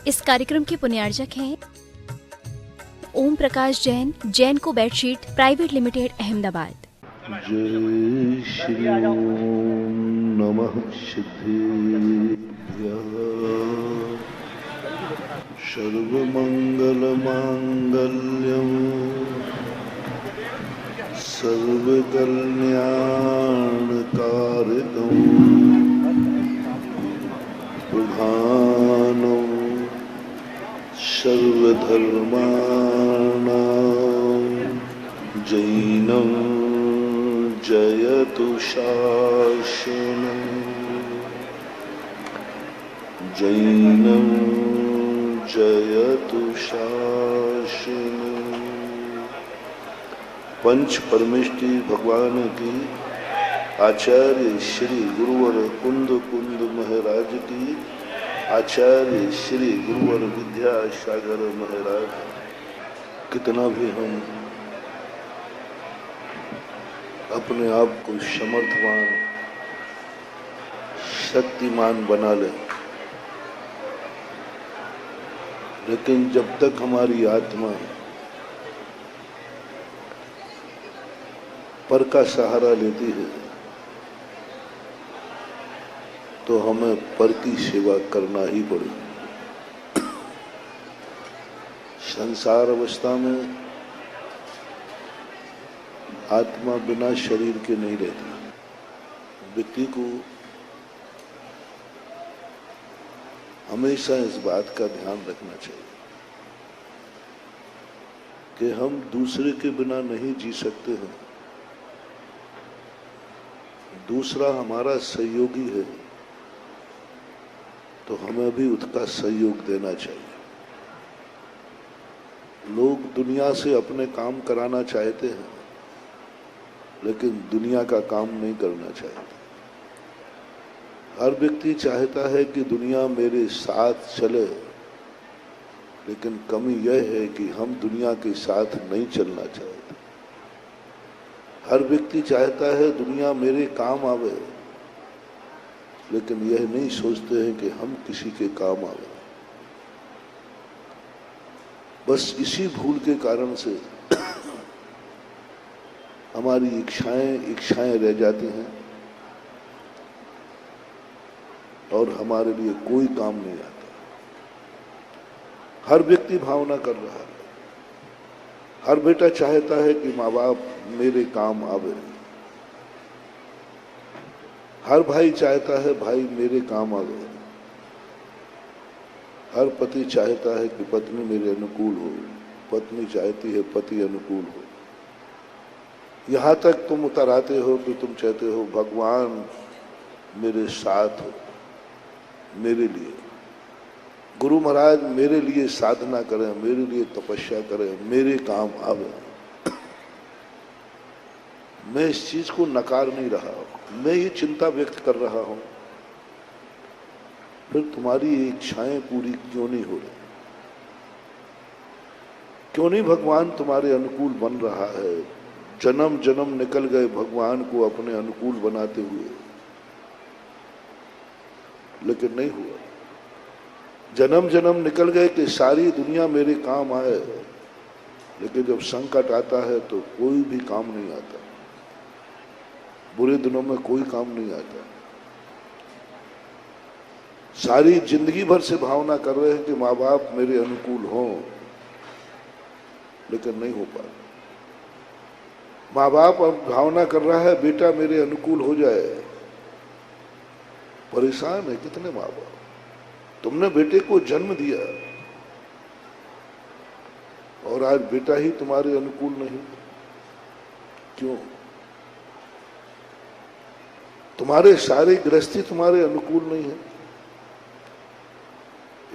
इस कार्यक्रम के पुण्यार्जक हैं ओम प्रकाश जैन, जैन को बेडशीट प्राइवेट लिमिटेड, अहमदाबाद। जय श्री ओम नमः सिद्धेभ्यः। सर्वमंगलमांगल्यं सर्वकल्याणकारिकं प्रधानं सर्वधर्माणां जैनं जयतु शासनं जैनं जयतु शासनं। पंच परमेष्टि भगवान की, आचार्य श्री गुरुवर कुंद कुंद महाराज की, आचार्य श्री गुरुवर विद्यासागर महाराज। कितना भी हम अपने आप को समर्थवान शक्तिमान बना लें, लेकिन जब तक हमारी आत्मा पर का सहारा लेती है तो हमें पर की सेवा करना ही पड़ेगी। संसार अवस्था में आत्मा बिना शरीर के नहीं रहती। व्यक्ति को हमेशा इस बात का ध्यान रखना चाहिए कि हम दूसरे के बिना नहीं जी सकते हैं। दूसरा हमारा सहयोगी है तो हमें भी उसका सहयोग देना चाहिए। लोग दुनिया से अपने काम कराना चाहते हैं लेकिन दुनिया का काम नहीं करना चाहते। हर व्यक्ति चाहता है कि दुनिया मेरे साथ चले, लेकिन कमी यह है कि हम दुनिया के साथ नहीं चलना चाहते। हर व्यक्ति चाहता है दुनिया मेरे काम आवे, लेकिन यह नहीं सोचते हैं कि हम किसी के काम आवे। बस इसी भूल के कारण से हमारी इच्छाएं रह जाती हैं और हमारे लिए कोई काम नहीं आता। हर व्यक्ति भावना कर रहा है, हर बेटा चाहता है कि माँ बाप मेरे काम आवे, हर भाई चाहता है भाई मेरे काम आवे, हर पति चाहता है कि पत्नी मेरे अनुकूल हो, पत्नी चाहती है पति अनुकूल हो। यहाँ तक तुम उतर आते हो कि तुम चाहते हो भगवान मेरे साथ हो, मेरे लिए गुरु महाराज मेरे लिए साधना करें, मेरे लिए तपस्या करें, मेरे काम आवे। मैं इस चीज को नकार नहीं रहा हूं, मैं ये चिंता व्यक्त कर रहा हूं, फिर तुम्हारी इच्छाएं पूरी क्यों नहीं हो रही? क्यों नहीं भगवान तुम्हारे अनुकूल बन रहा है? जन्म जन्म निकल गए भगवान को अपने अनुकूल बनाते हुए, लेकिन नहीं हुआ। जन्म जन्म निकल गए कि सारी दुनिया मेरे काम आए, लेकिन जब संकट आता है तो कोई भी काम नहीं आता। बुरे दिनों में कोई काम नहीं आता। सारी जिंदगी भर से भावना कर रहे हैं कि माँ बाप मेरे अनुकूल हों, लेकिन नहीं हो पा रहा। माँ बाप अब भावना कर रहा है बेटा मेरे अनुकूल हो जाए। परेशान है कितने माँ बाप। तुमने बेटे को जन्म दिया और आज बेटा ही तुम्हारे अनुकूल नहीं। क्यों? तुम्हारे सारे गृहस्थी तुम्हारे अनुकूल नहीं है।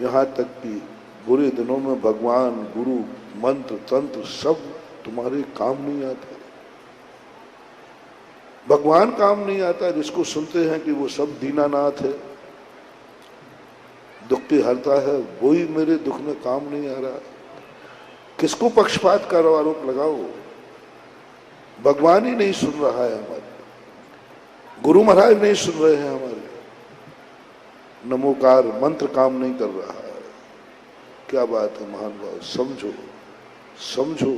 यहां तक कि बुरे दिनों में भगवान गुरु मंत्र तंत्र सब तुम्हारे काम नहीं आते। भगवान काम नहीं आता, जिसको सुनते हैं कि वो सब दीनानाथ है, दुख की हरता है, वही मेरे दुख में काम नहीं आ रहा। किसको पक्षपात का आरोप लगाओ? भगवान ही नहीं सुन रहा है हमारे, गुरु महाराज नहीं सुन रहे हैं हमारे, नमोकार मंत्र काम नहीं कर रहा है। क्या बात है महान भाव, समझो समझो,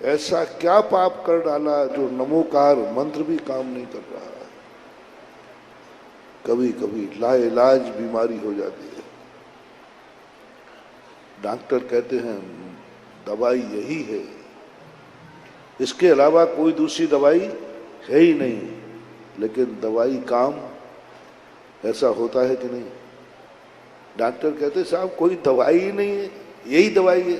ऐसा क्या पाप कर डाला जो नमोकार मंत्र भी काम नहीं कर रहा है। कभी कभी लाइलाज बीमारी हो जाती है, डॉक्टर कहते हैं दवाई यही है, इसके अलावा कोई दूसरी दवाई है ही नहीं, लेकिन दवाई काम ऐसा होता है कि नहीं। डॉक्टर कहते साहब कोई दवाई ही नहीं है, यही दवाई है,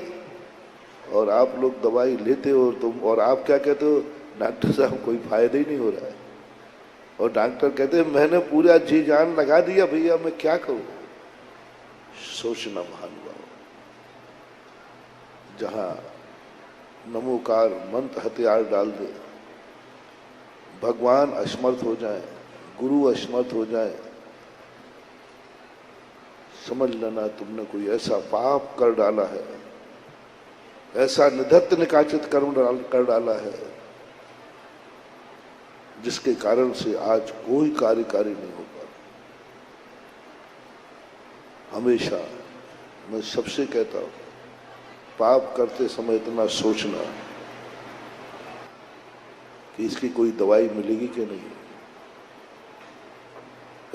और आप लोग दवाई लेते हो तुम, और आप क्या कहते हो, डॉक्टर साहब कोई फायदा ही नहीं हो रहा है। और डॉक्टर कहते हैं मैंने पूरा जी जान लगा दिया भैया, मैं क्या करूं। सोचना महानुभाव, जहां नमोकार मंत्र हथियार डाल दे, भगवान असमर्थ हो जाए, गुरु असमर्थ हो जाए, समझ लेना तुमने कोई ऐसा पाप कर डाला है, ऐसा निधत्त निकाचित कर्म कर डाला है, जिसके कारण से आज कोई कार्यकारी नहीं हो पा रहा। हमेशा मैं सबसे कहता हूं, पाप करते समय इतना सोचना कि इसकी कोई दवाई मिलेगी कि नहीं।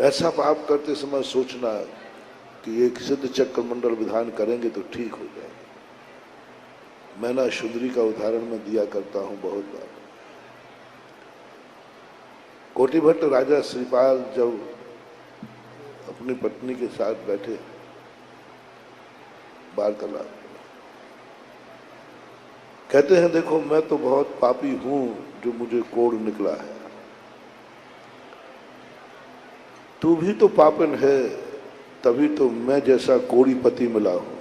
ऐसा पाप करते समय सोचना कि एक सिद्ध चक्र मंडल विधान करेंगे तो ठीक हो जाएगा। मैना शुद्री का उदाहरण मैं दिया करता हूं बहुत बार। कोटिभट्ट राजा श्रीपाल जब अपनी पत्नी के साथ बैठे वार्तालाप, कहते हैं देखो मैं तो बहुत पापी हूं जो मुझे कोढ़ निकला है, तू भी तो पापन है, तभी तो मैं जैसा कोढ़ी पति मिला हूं।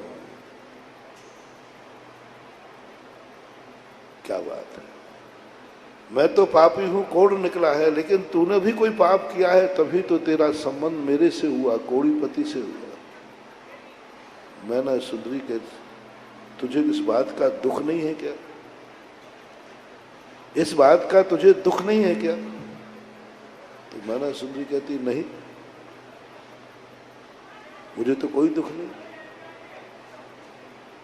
क्या बात है, मैं तो पापी हूं, कोढ़ निकला है, लेकिन तूने भी कोई पाप किया है, तभी तो तेरा संबंध मेरे से हुआ, कोढ़ी पति से हुआ। मैना सुंदरी के तुझे इस बात का दुख नहीं है क्या, इस बात का तुझे दुख नहीं है क्या। तो मैना सुंदरी कहती नहीं, मुझे तो कोई दुख नहीं।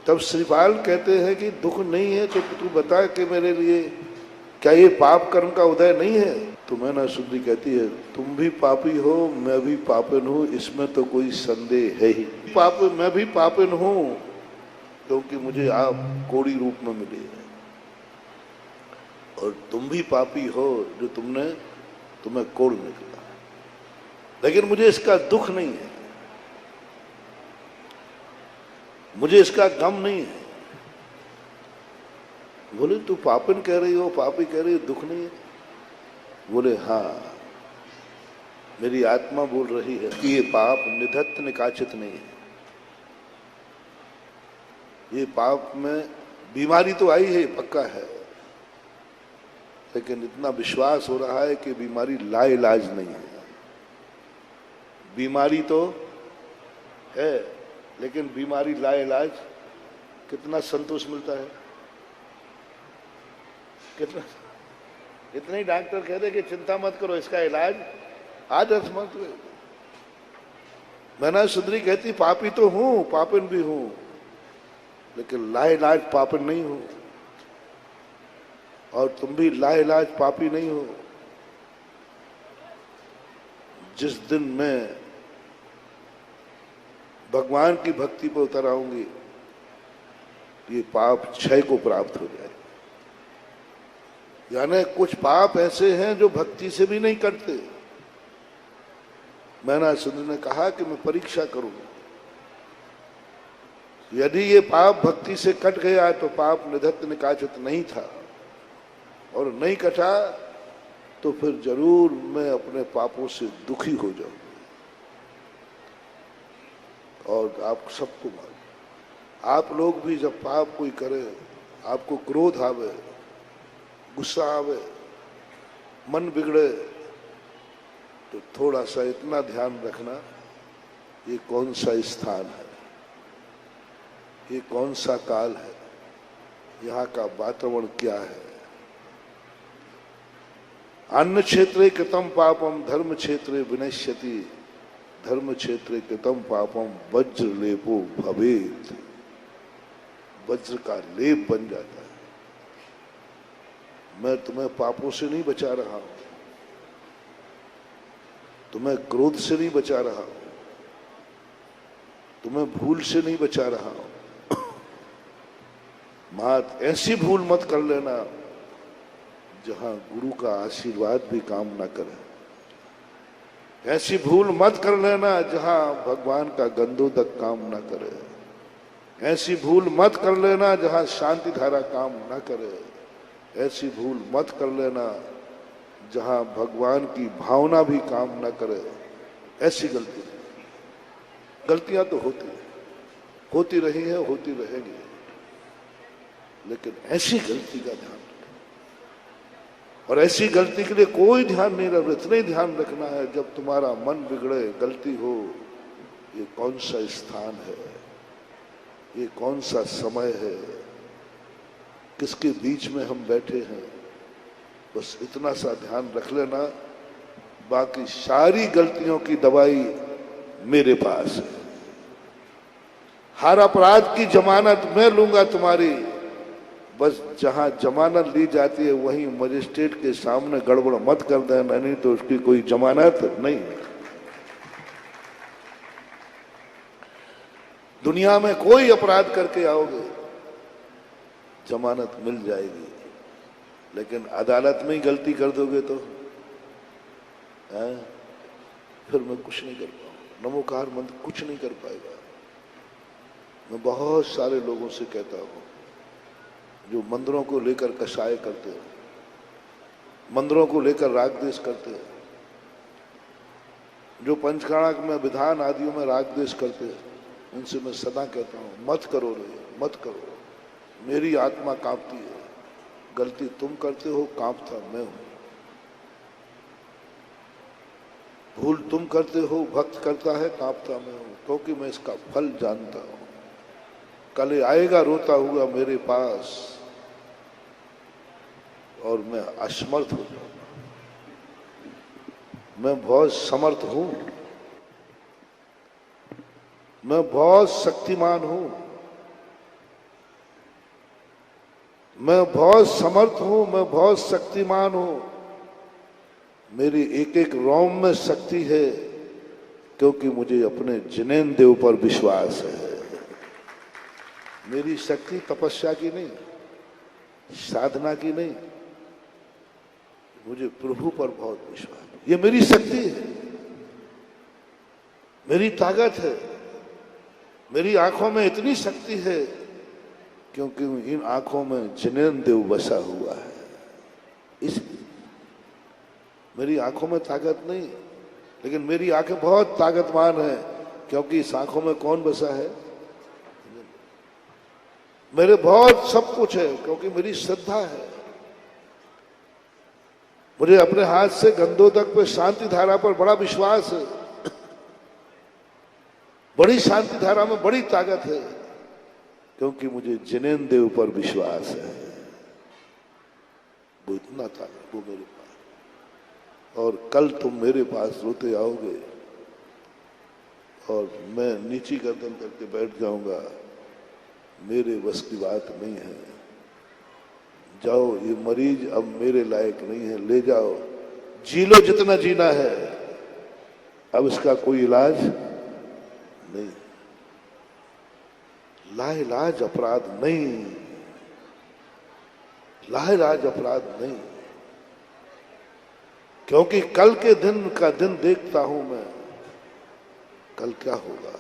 तब श्रीपाल कहते हैं कि दुख नहीं है तो तू बता कि मेरे लिए क्या ये पाप कर्म का उदय नहीं है। तो मैना सुंदरी कहती है तुम भी पापी हो, मैं भी पापन हूं, इसमें तो कोई संदेह है ही। पाप मैं भी पापन हूं क्योंकि मुझे आप कोढ़ी रूप में मिले हैं, और तुम भी पापी हो जो तुम्हें कोढ़ निकला, लेकिन मुझे इसका दुख नहीं है, मुझे इसका गम नहीं है। बोले तू पापन कह रही हो, पापी कह रही हो, दुख नहीं है। बोले हाँ, मेरी आत्मा बोल रही है कि ये पाप निधत्त निकाचित नहीं है, ये पाप में बीमारी तो आई है, पक्का है, लेकिन इतना विश्वास हो रहा है कि बीमारी लाइलाज नहीं है। बीमारी तो है, लेकिन बीमारी लाइलाज, कितना संतोष मिलता है, कितना। इतने ही डॉक्टर कह रहे कि चिंता मत करो, इसका इलाज आज असमर्थ हुए। मैना सुंदरी कहती पापी तो हूं, पापन भी हूं, लेकिन लाइलाज पापन नहीं हूं, और तुम भी लाइलाज पापी नहीं हो। जिस दिन मैं भगवान की भक्ति पर उतर आऊंगी, ये पाप क्षय को प्राप्त हो जाए। यानी कुछ पाप ऐसे हैं जो भक्ति से भी नहीं कटते। मैना सुंदर ने कहा कि मैं परीक्षा करूंगा, यदि ये पाप भक्ति से कट गया तो पाप निधत्त निकाचित नहीं था, और नहीं कटा तो फिर जरूर मैं अपने पापों से दुखी हो जाऊंगा। और आप सबको मालूम, आप लोग भी जब पाप कोई करे, आपको क्रोध आवे, गुस्सा आवे, मन बिगड़े, तो थोड़ा सा इतना ध्यान रखना, ये कौन सा स्थान है, ये कौन सा काल है, यहाँ का वातावरण क्या है। अन्य क्षेत्रे कृतम पापम धर्म क्षेत्रे विनश्यति, धर्म क्षेत्रे कृतम पापम वज्र लेपो भवेत, वज्र का लेप बन जाता है। मैं तुम्हें पापों से नहीं बचा रहा हूं, तुम्हें क्रोध से नहीं बचा रहा हूं, तुम्हें भूल से नहीं बचा रहा हूं। मात ऐसी भूल मत कर लेना जहां गुरु का आशीर्वाद भी काम ना करे, ऐसी भूल मत कर लेना जहां भगवान का गंधोदक काम ना करे, ऐसी भूल मत कर लेना जहां शांति धारा काम ना करे, ऐसी भूल मत कर लेना जहां भगवान की भावना भी काम ना करे। ऐसी गलतियां तो होती रही है, होती रहेंगी, लेकिन ऐसी गलती का ध्यान रखें। और ऐसी गलती के लिए कोई ध्यान नहीं रखना, इतना ही ध्यान रखना है जब तुम्हारा मन बिगड़े, गलती हो, ये कौन सा स्थान है, ये कौन सा समय है, किसके बीच में हम बैठे हैं, बस इतना सा ध्यान रख लेना। बाकी सारी गलतियों की दवाई मेरे पास है। हर अपराध की जमानत मैं लूंगा तुम्हारी, बस जहां जमानत ली जाती है वहीं मजिस्ट्रेट के सामने गड़बड़ मत कर देना, नहीं तो उसकी कोई जमानत नहीं। दुनिया में कोई अपराध करके आओगे जमानत मिल जाएगी, लेकिन अदालत में ही गलती कर दोगे तो फिर मैं कुछ नहीं कर पाऊंगा। नमोकार मंत्र कुछ नहीं कर पाएगा। मैं बहुत सारे लोगों से कहता हूं जो मंदिरों को लेकर कषाय करते हैं, मंदिरों को लेकर राग द्वेष करते हैं, जो पंचकाणक में विधान आदियों में राग द्वेष करते हैं, उनसे मैं सदा कहता हूं मत करो रे, मत करो। मेरी आत्मा कांपती है, गलती तुम करते हो, कांपता मैं हूं। भूल तुम करते हो, भक्त करता है, कांपता मैं हूं, क्योंकि मैं इसका फल जानता हूं। कल आएगा रोता हुआ मेरे पास और मैं असमर्थ हो जाऊंगा। मैं बहुत समर्थ हूं, मैं बहुत शक्तिमान हूं, मैं बहुत समर्थ हूं, मैं बहुत शक्तिमान हूं। मेरी एक एक रोम में शक्ति है, क्योंकि मुझे अपने जिनेन देव पर विश्वास है। मेरी शक्ति तपस्या की नहीं, साधना की नहीं, मुझे प्रभु पर बहुत विश्वास है। ये मेरी शक्ति है, मेरी ताकत है। मेरी आंखों में इतनी शक्ति है क्योंकि इन आंखों में जिनेन देव बसा हुआ है। इसलिए मेरी आंखों में ताकत नहीं, लेकिन मेरी आंखें बहुत ताकतवान है, क्योंकि इस आंखों में कौन बसा है? मेरे बहुत सब कुछ है, क्योंकि मेरी श्रद्धा है। मुझे अपने हाथ से गंधोदक पे शांति धारा पर बड़ा विश्वास है। बड़ी शांति धारा में बड़ी ताकत है, क्योंकि मुझे जिनेन देव पर विश्वास है। वो इतना ताकत वो मेरे पास। और कल तुम मेरे पास रोते आओगे और मैं नीची गर्दन करके बैठ जाऊंगा, मेरे बस की बात नहीं है। जाओ, ये मरीज अब मेरे लायक नहीं है, ले जाओ, जी लो जितना जीना है, अब इसका कोई इलाज नहीं। लाइलाज अपराध नहीं, लाइलाज अपराध नहीं, क्योंकि कल के दिन का दिन देखता हूं मैं, कल क्या होगा।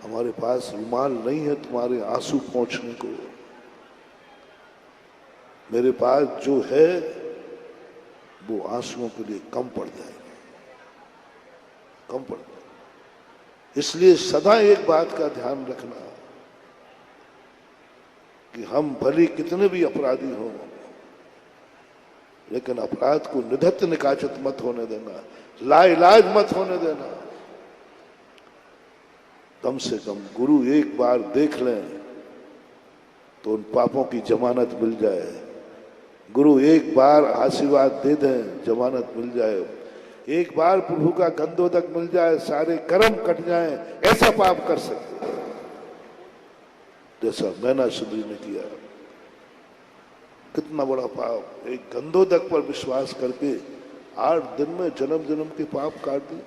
हमारे पास रुमाल नहीं है तुम्हारे आंसू पोंछने को, मेरे पास जो है वो आंसुओं के लिए कम पड़ जाएगा, कम पड़ जाएगा। इसलिए सदा एक बात का ध्यान रखना कि हम भले कितने भी अपराधी हों, लेकिन अपराध को निधत्त निकाचित मत होने देना, लाइलाज मत होने देना। कम से कम गुरु एक बार देख लें तो उन पापों की जमानत मिल जाए। गुरु एक बार आशीर्वाद दे दें, जमानत मिल जाए। एक बार प्रभु का गंधोदक मिल जाए, सारे कर्म कट जाएं, ऐसा पाप कर सकते हैं जैसा मैना सुंदरी ने किया। कितना बड़ा पाप, एक गंधोदक पर विश्वास करके 8 दिन में जन्म जन्म के पाप काट दिए।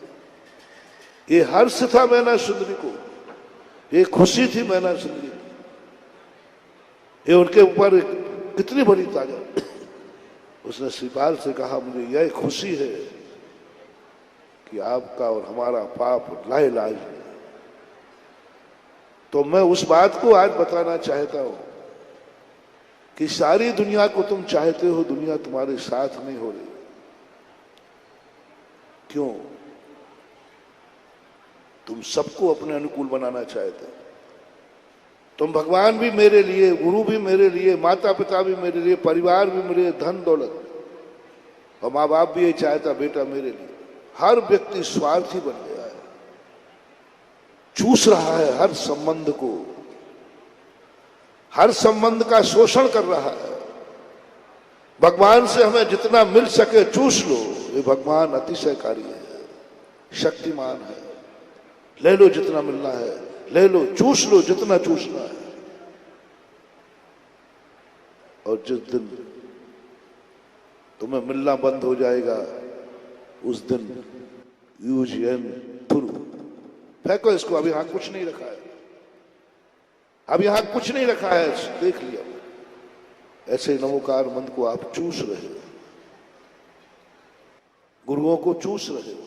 ये हर्ष था मैना सुंदरी को, ये खुशी थी मैना सुंदरी की, ये उनके ऊपर कितनी बड़ी ताकत। उसने श्रीपाल से कहा, मुझे यह खुशी है कि आपका और हमारा पाप लाइलाज है। तो मैं उस बात को आज बताना चाहता हूं कि सारी दुनिया को तुम चाहते हो, दुनिया तुम्हारे साथ नहीं हो रही। क्यों? तुम सबको अपने अनुकूल बनाना चाहते हो। तुम भगवान भी मेरे लिए, गुरु भी मेरे लिए, माता पिता भी मेरे लिए, परिवार भी मेरे लिए, धन दौलत, और माँ बाप भी यही चाहता बेटा मेरे लिए। हर व्यक्ति स्वार्थी बन गया है, चूस रहा है हर संबंध को, हर संबंध का शोषण कर रहा है। भगवान से हमें जितना मिल सके चूस लो। ये भगवान अतिशयकारी है, शक्तिमान है। ले लो जितना मिलना है, ले लो, चूस लो जितना चूसना है। और जिस दिन तुम्हें मिलना बंद हो जाएगा, उस दिन यूज एंड थ्रू फेंको इसको। अब यहां कुछ नहीं रखा है, अब यहां कुछ नहीं रखा है, देख लिया। ऐसे नमोकार मंत्र को आप चूस रहे हो, गुरुओं को चूस रहे हो,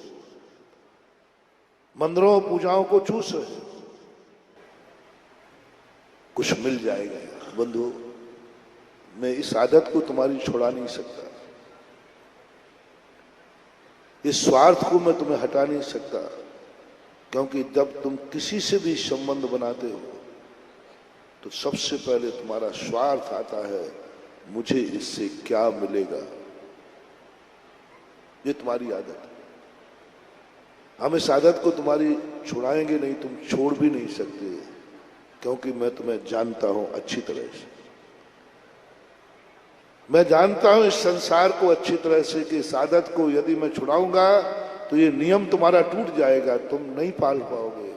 मंदिरों पूजाओं को चूस रहे हो। कुछ मिल जाएगा बंधु। मैं इस आदत को तुम्हारी छुड़ा नहीं सकता, इस स्वार्थ को मैं तुम्हें हटा नहीं सकता। क्योंकि जब तुम किसी से भी संबंध बनाते हो तो सबसे पहले तुम्हारा स्वार्थ आता है, मुझे इससे क्या मिलेगा। ये तुम्हारी आदत है। हम इस आदत को तुम्हारी छुड़ाएंगे नहीं, तुम छोड़ भी नहीं सकते, क्योंकि मैं तुम्हें जानता हूं अच्छी तरह से। मैं जानता हूं इस संसार को अच्छी तरह से कि इस आदत को यदि मैं छुड़ाऊंगा तो ये नियम तुम्हारा टूट जाएगा, तुम नहीं पाल पाओगे,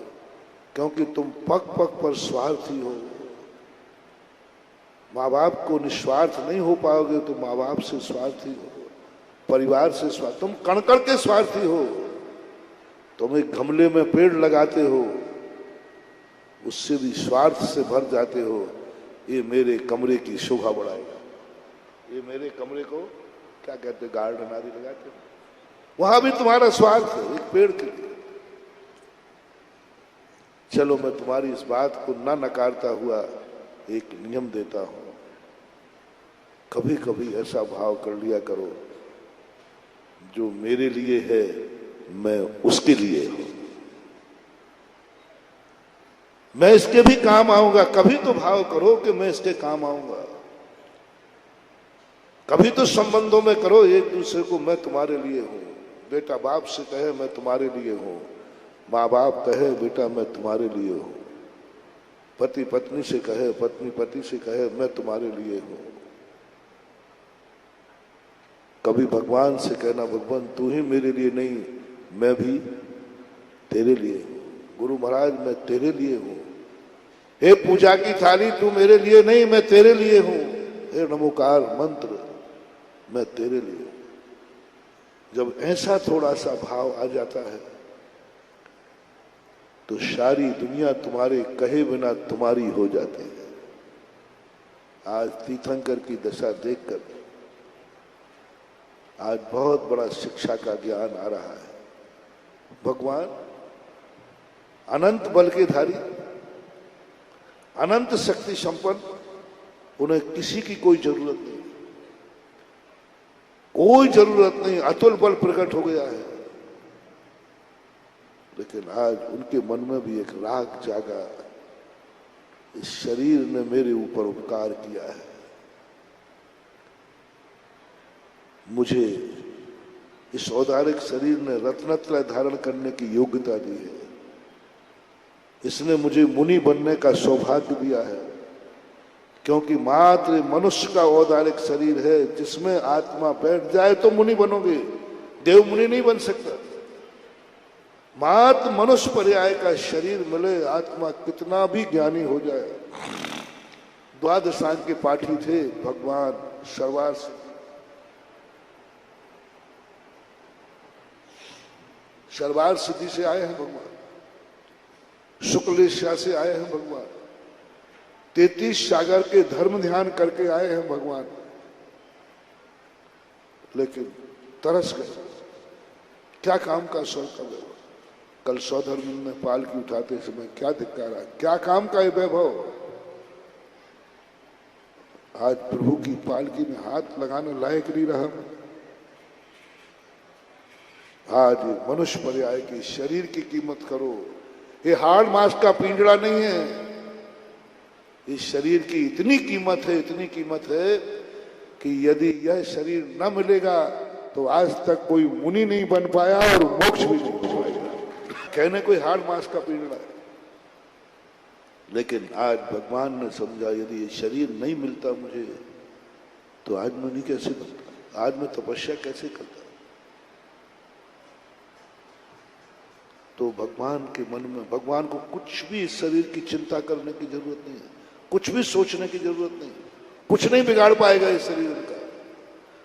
क्योंकि तुम पग पग पर स्वार्थी हो। माँ बाप को निस्वार्थ नहीं हो पाओगे तो माँ बाप से स्वार्थी हो, परिवार से स्वार्थ, तुम कण-कण के स्वार्थी हो। तुम एक गमले में पेड़ लगाते हो, उससे भी स्वार्थ से भर जाते हो। ये मेरे कमरे की शोभा बढ़ाएगा, ये मेरे कमरे को क्या कहते, गार्डन आदि लगाते हो, वहां भी तुम्हारा स्वार्थ है, एक पेड़ के लिए। चलो मैं तुम्हारी इस बात को ना नकारता हुआ एक नियम देता हूं। कभी कभी ऐसा भाव कर लिया करो, जो मेरे लिए है मैं उसके लिए हूं, मैं इसके भी काम आऊंगा। कभी तो भाव करो कि मैं इसके काम आऊंगा। कभी तो संबंधों में करो एक दूसरे को, मैं तुम्हारे लिए हूं। बेटा बाप से कहे मैं तुम्हारे लिए हूं, माँ बाप कहे बेटा मैं तुम्हारे लिए हूं, पति पत्नी से कहे, पत्नी पति से कहे मैं तुम्हारे लिए हूं। कभी भगवान से कहना, भगवान तू ही मेरे लिए नहीं, मैं भी तेरे लिए हूं। गुरु महाराज मैं तेरे लिए हूं। हे पूजा की थाली तू मेरे लिए नहीं, मैं तेरे लिए हूं। हे नमोकार मंत्र मैं तेरे लिए हूं। जब ऐसा थोड़ा सा भाव आ जाता है तो सारी दुनिया तुम्हारे कहे बिना तुम्हारी हो जाती है। आज तीर्थंकर की दशा देखकर आज बहुत बड़ा शिक्षा का ज्ञान आ रहा है। भगवान अनंत बल के धारी, अनंत शक्ति संपन्न, उन्हें किसी की कोई जरूरत नहीं, कोई जरूरत नहीं, अतुल बल प्रकट हो गया है। लेकिन आज उनके मन में भी एक राग जागा, इस शरीर ने मेरे ऊपर उपकार किया है, मुझे इस औदारिक शरीर ने रत्नत्रय धारण करने की योग्यता दी है, इसने मुझे मुनि बनने का सौभाग्य दिया है। क्योंकि मात्र मनुष्य का औदारिक शरीर है, जिसमें आत्मा बैठ जाए तो मुनि बनोगे, देव मुनि नहीं बन सकता। मात्र मनुष्य पर्याय का शरीर मिले, आत्मा कितना भी ज्ञानी हो जाए। द्वादशांग के पाठी थे भगवान शर्वार सिद्धि। शर्वार सिद्धि से आए हैं भगवान, शुक्लेश्या से आए हैं भगवान, 33 सागर के धर्म ध्यान करके आए हैं भगवान, लेकिन तरस गए। क्या काम का स्वर कर रहे हो? कल सौधर्म में पालकी उठाते समय क्या धिक्कारा, क्या काम का ये वैभव। आज प्रभु की पालकी में हाथ लगाने लायक नहीं रहा। आज मनुष्य पर्याय की शरीर की कीमत करो। ये हाड़ मांस का पिंजड़ा नहीं है। इस शरीर की इतनी कीमत है, इतनी कीमत है कि यदि यह शरीर न मिलेगा तो आज तक कोई मुनि नहीं बन पाया और मोक्ष भी नहीं हो पाएगा। कहने कोई हाड़ मांस का पिंजड़ा है, लेकिन आज भगवान ने समझा यदि ये शरीर नहीं मिलता मुझे तो आज मैं नहीं कैसे बनता, आज मैं तपस्या कैसे करता। तो भगवान के मन में, भगवान को कुछ भी इस शरीर की चिंता करने की जरूरत नहीं है, कुछ भी सोचने की जरूरत नहीं। कुछ नहीं बिगाड़ पाएगा इस शरीर का,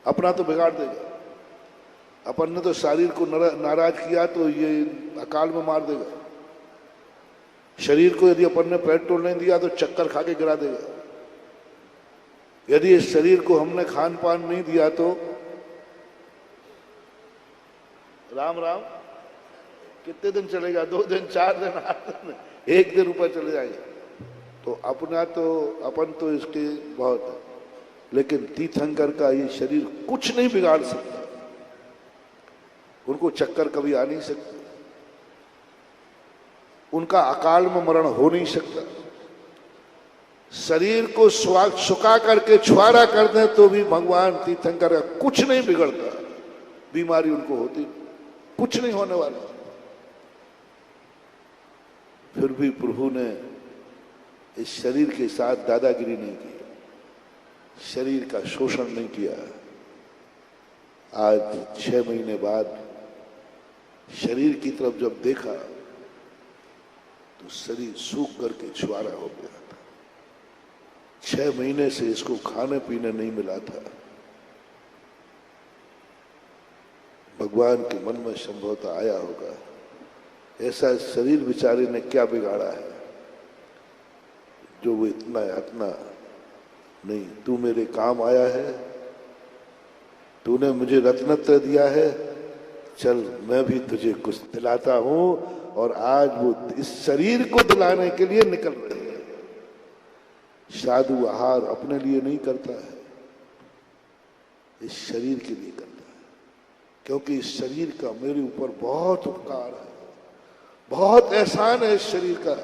अपना तो बिगाड़ देगा। अपन ने तो शरीर को नाराज किया तो ये अकाल में मार देगा। शरीर को यदि अपन ने पेट्रोल नहीं दिया तो चक्कर खा के गिरा देगा। यदि इस शरीर को हमने खान पान नहीं दिया तो राम राम कितने दिन चलेगा? 2 दिन, 4 दिन, 8 दिन, 1 दिन ऊपर चले जाएगा। तो अपना तो अपन तो इसके बहुत है, लेकिन तीर्थंकर का ये शरीर कुछ नहीं बिगाड़ सकता। उनको चक्कर कभी आ नहीं सकता, उनका अकाल में मरण हो नहीं सकता। शरीर को सुखा करके छुआरा कर दें तो भी भगवान तीर्थंकर का कुछ नहीं बिगड़ता। बीमारी उनको होती, कुछ नहीं होने वाला। फिर भी प्रभु ने इस शरीर के साथ दादागिरी नहीं की, शरीर का शोषण नहीं किया। आज 6 महीने बाद शरीर की तरफ जब देखा तो शरीर सूख करके छुआरा हो गया था। 6 महीने से इसको खाने पीने नहीं मिला था। भगवान के मन में संभवतः आया होगा ऐसा शरीर बेचारे ने क्या बिगाड़ा है जो वो इतना नहीं। तू मेरे काम आया है, तूने मुझे रत्नत्र दिया है, चल मैं भी तुझे कुछ दिलाता हूं। और आज वो इस शरीर को दिलाने के लिए निकल रहे हैं। साधु आहार अपने लिए नहीं करता है, इस शरीर के लिए करता है, क्योंकि इस शरीर का मेरे ऊपर बहुत उपकार है, बहुत एहसान है इस शरीर का।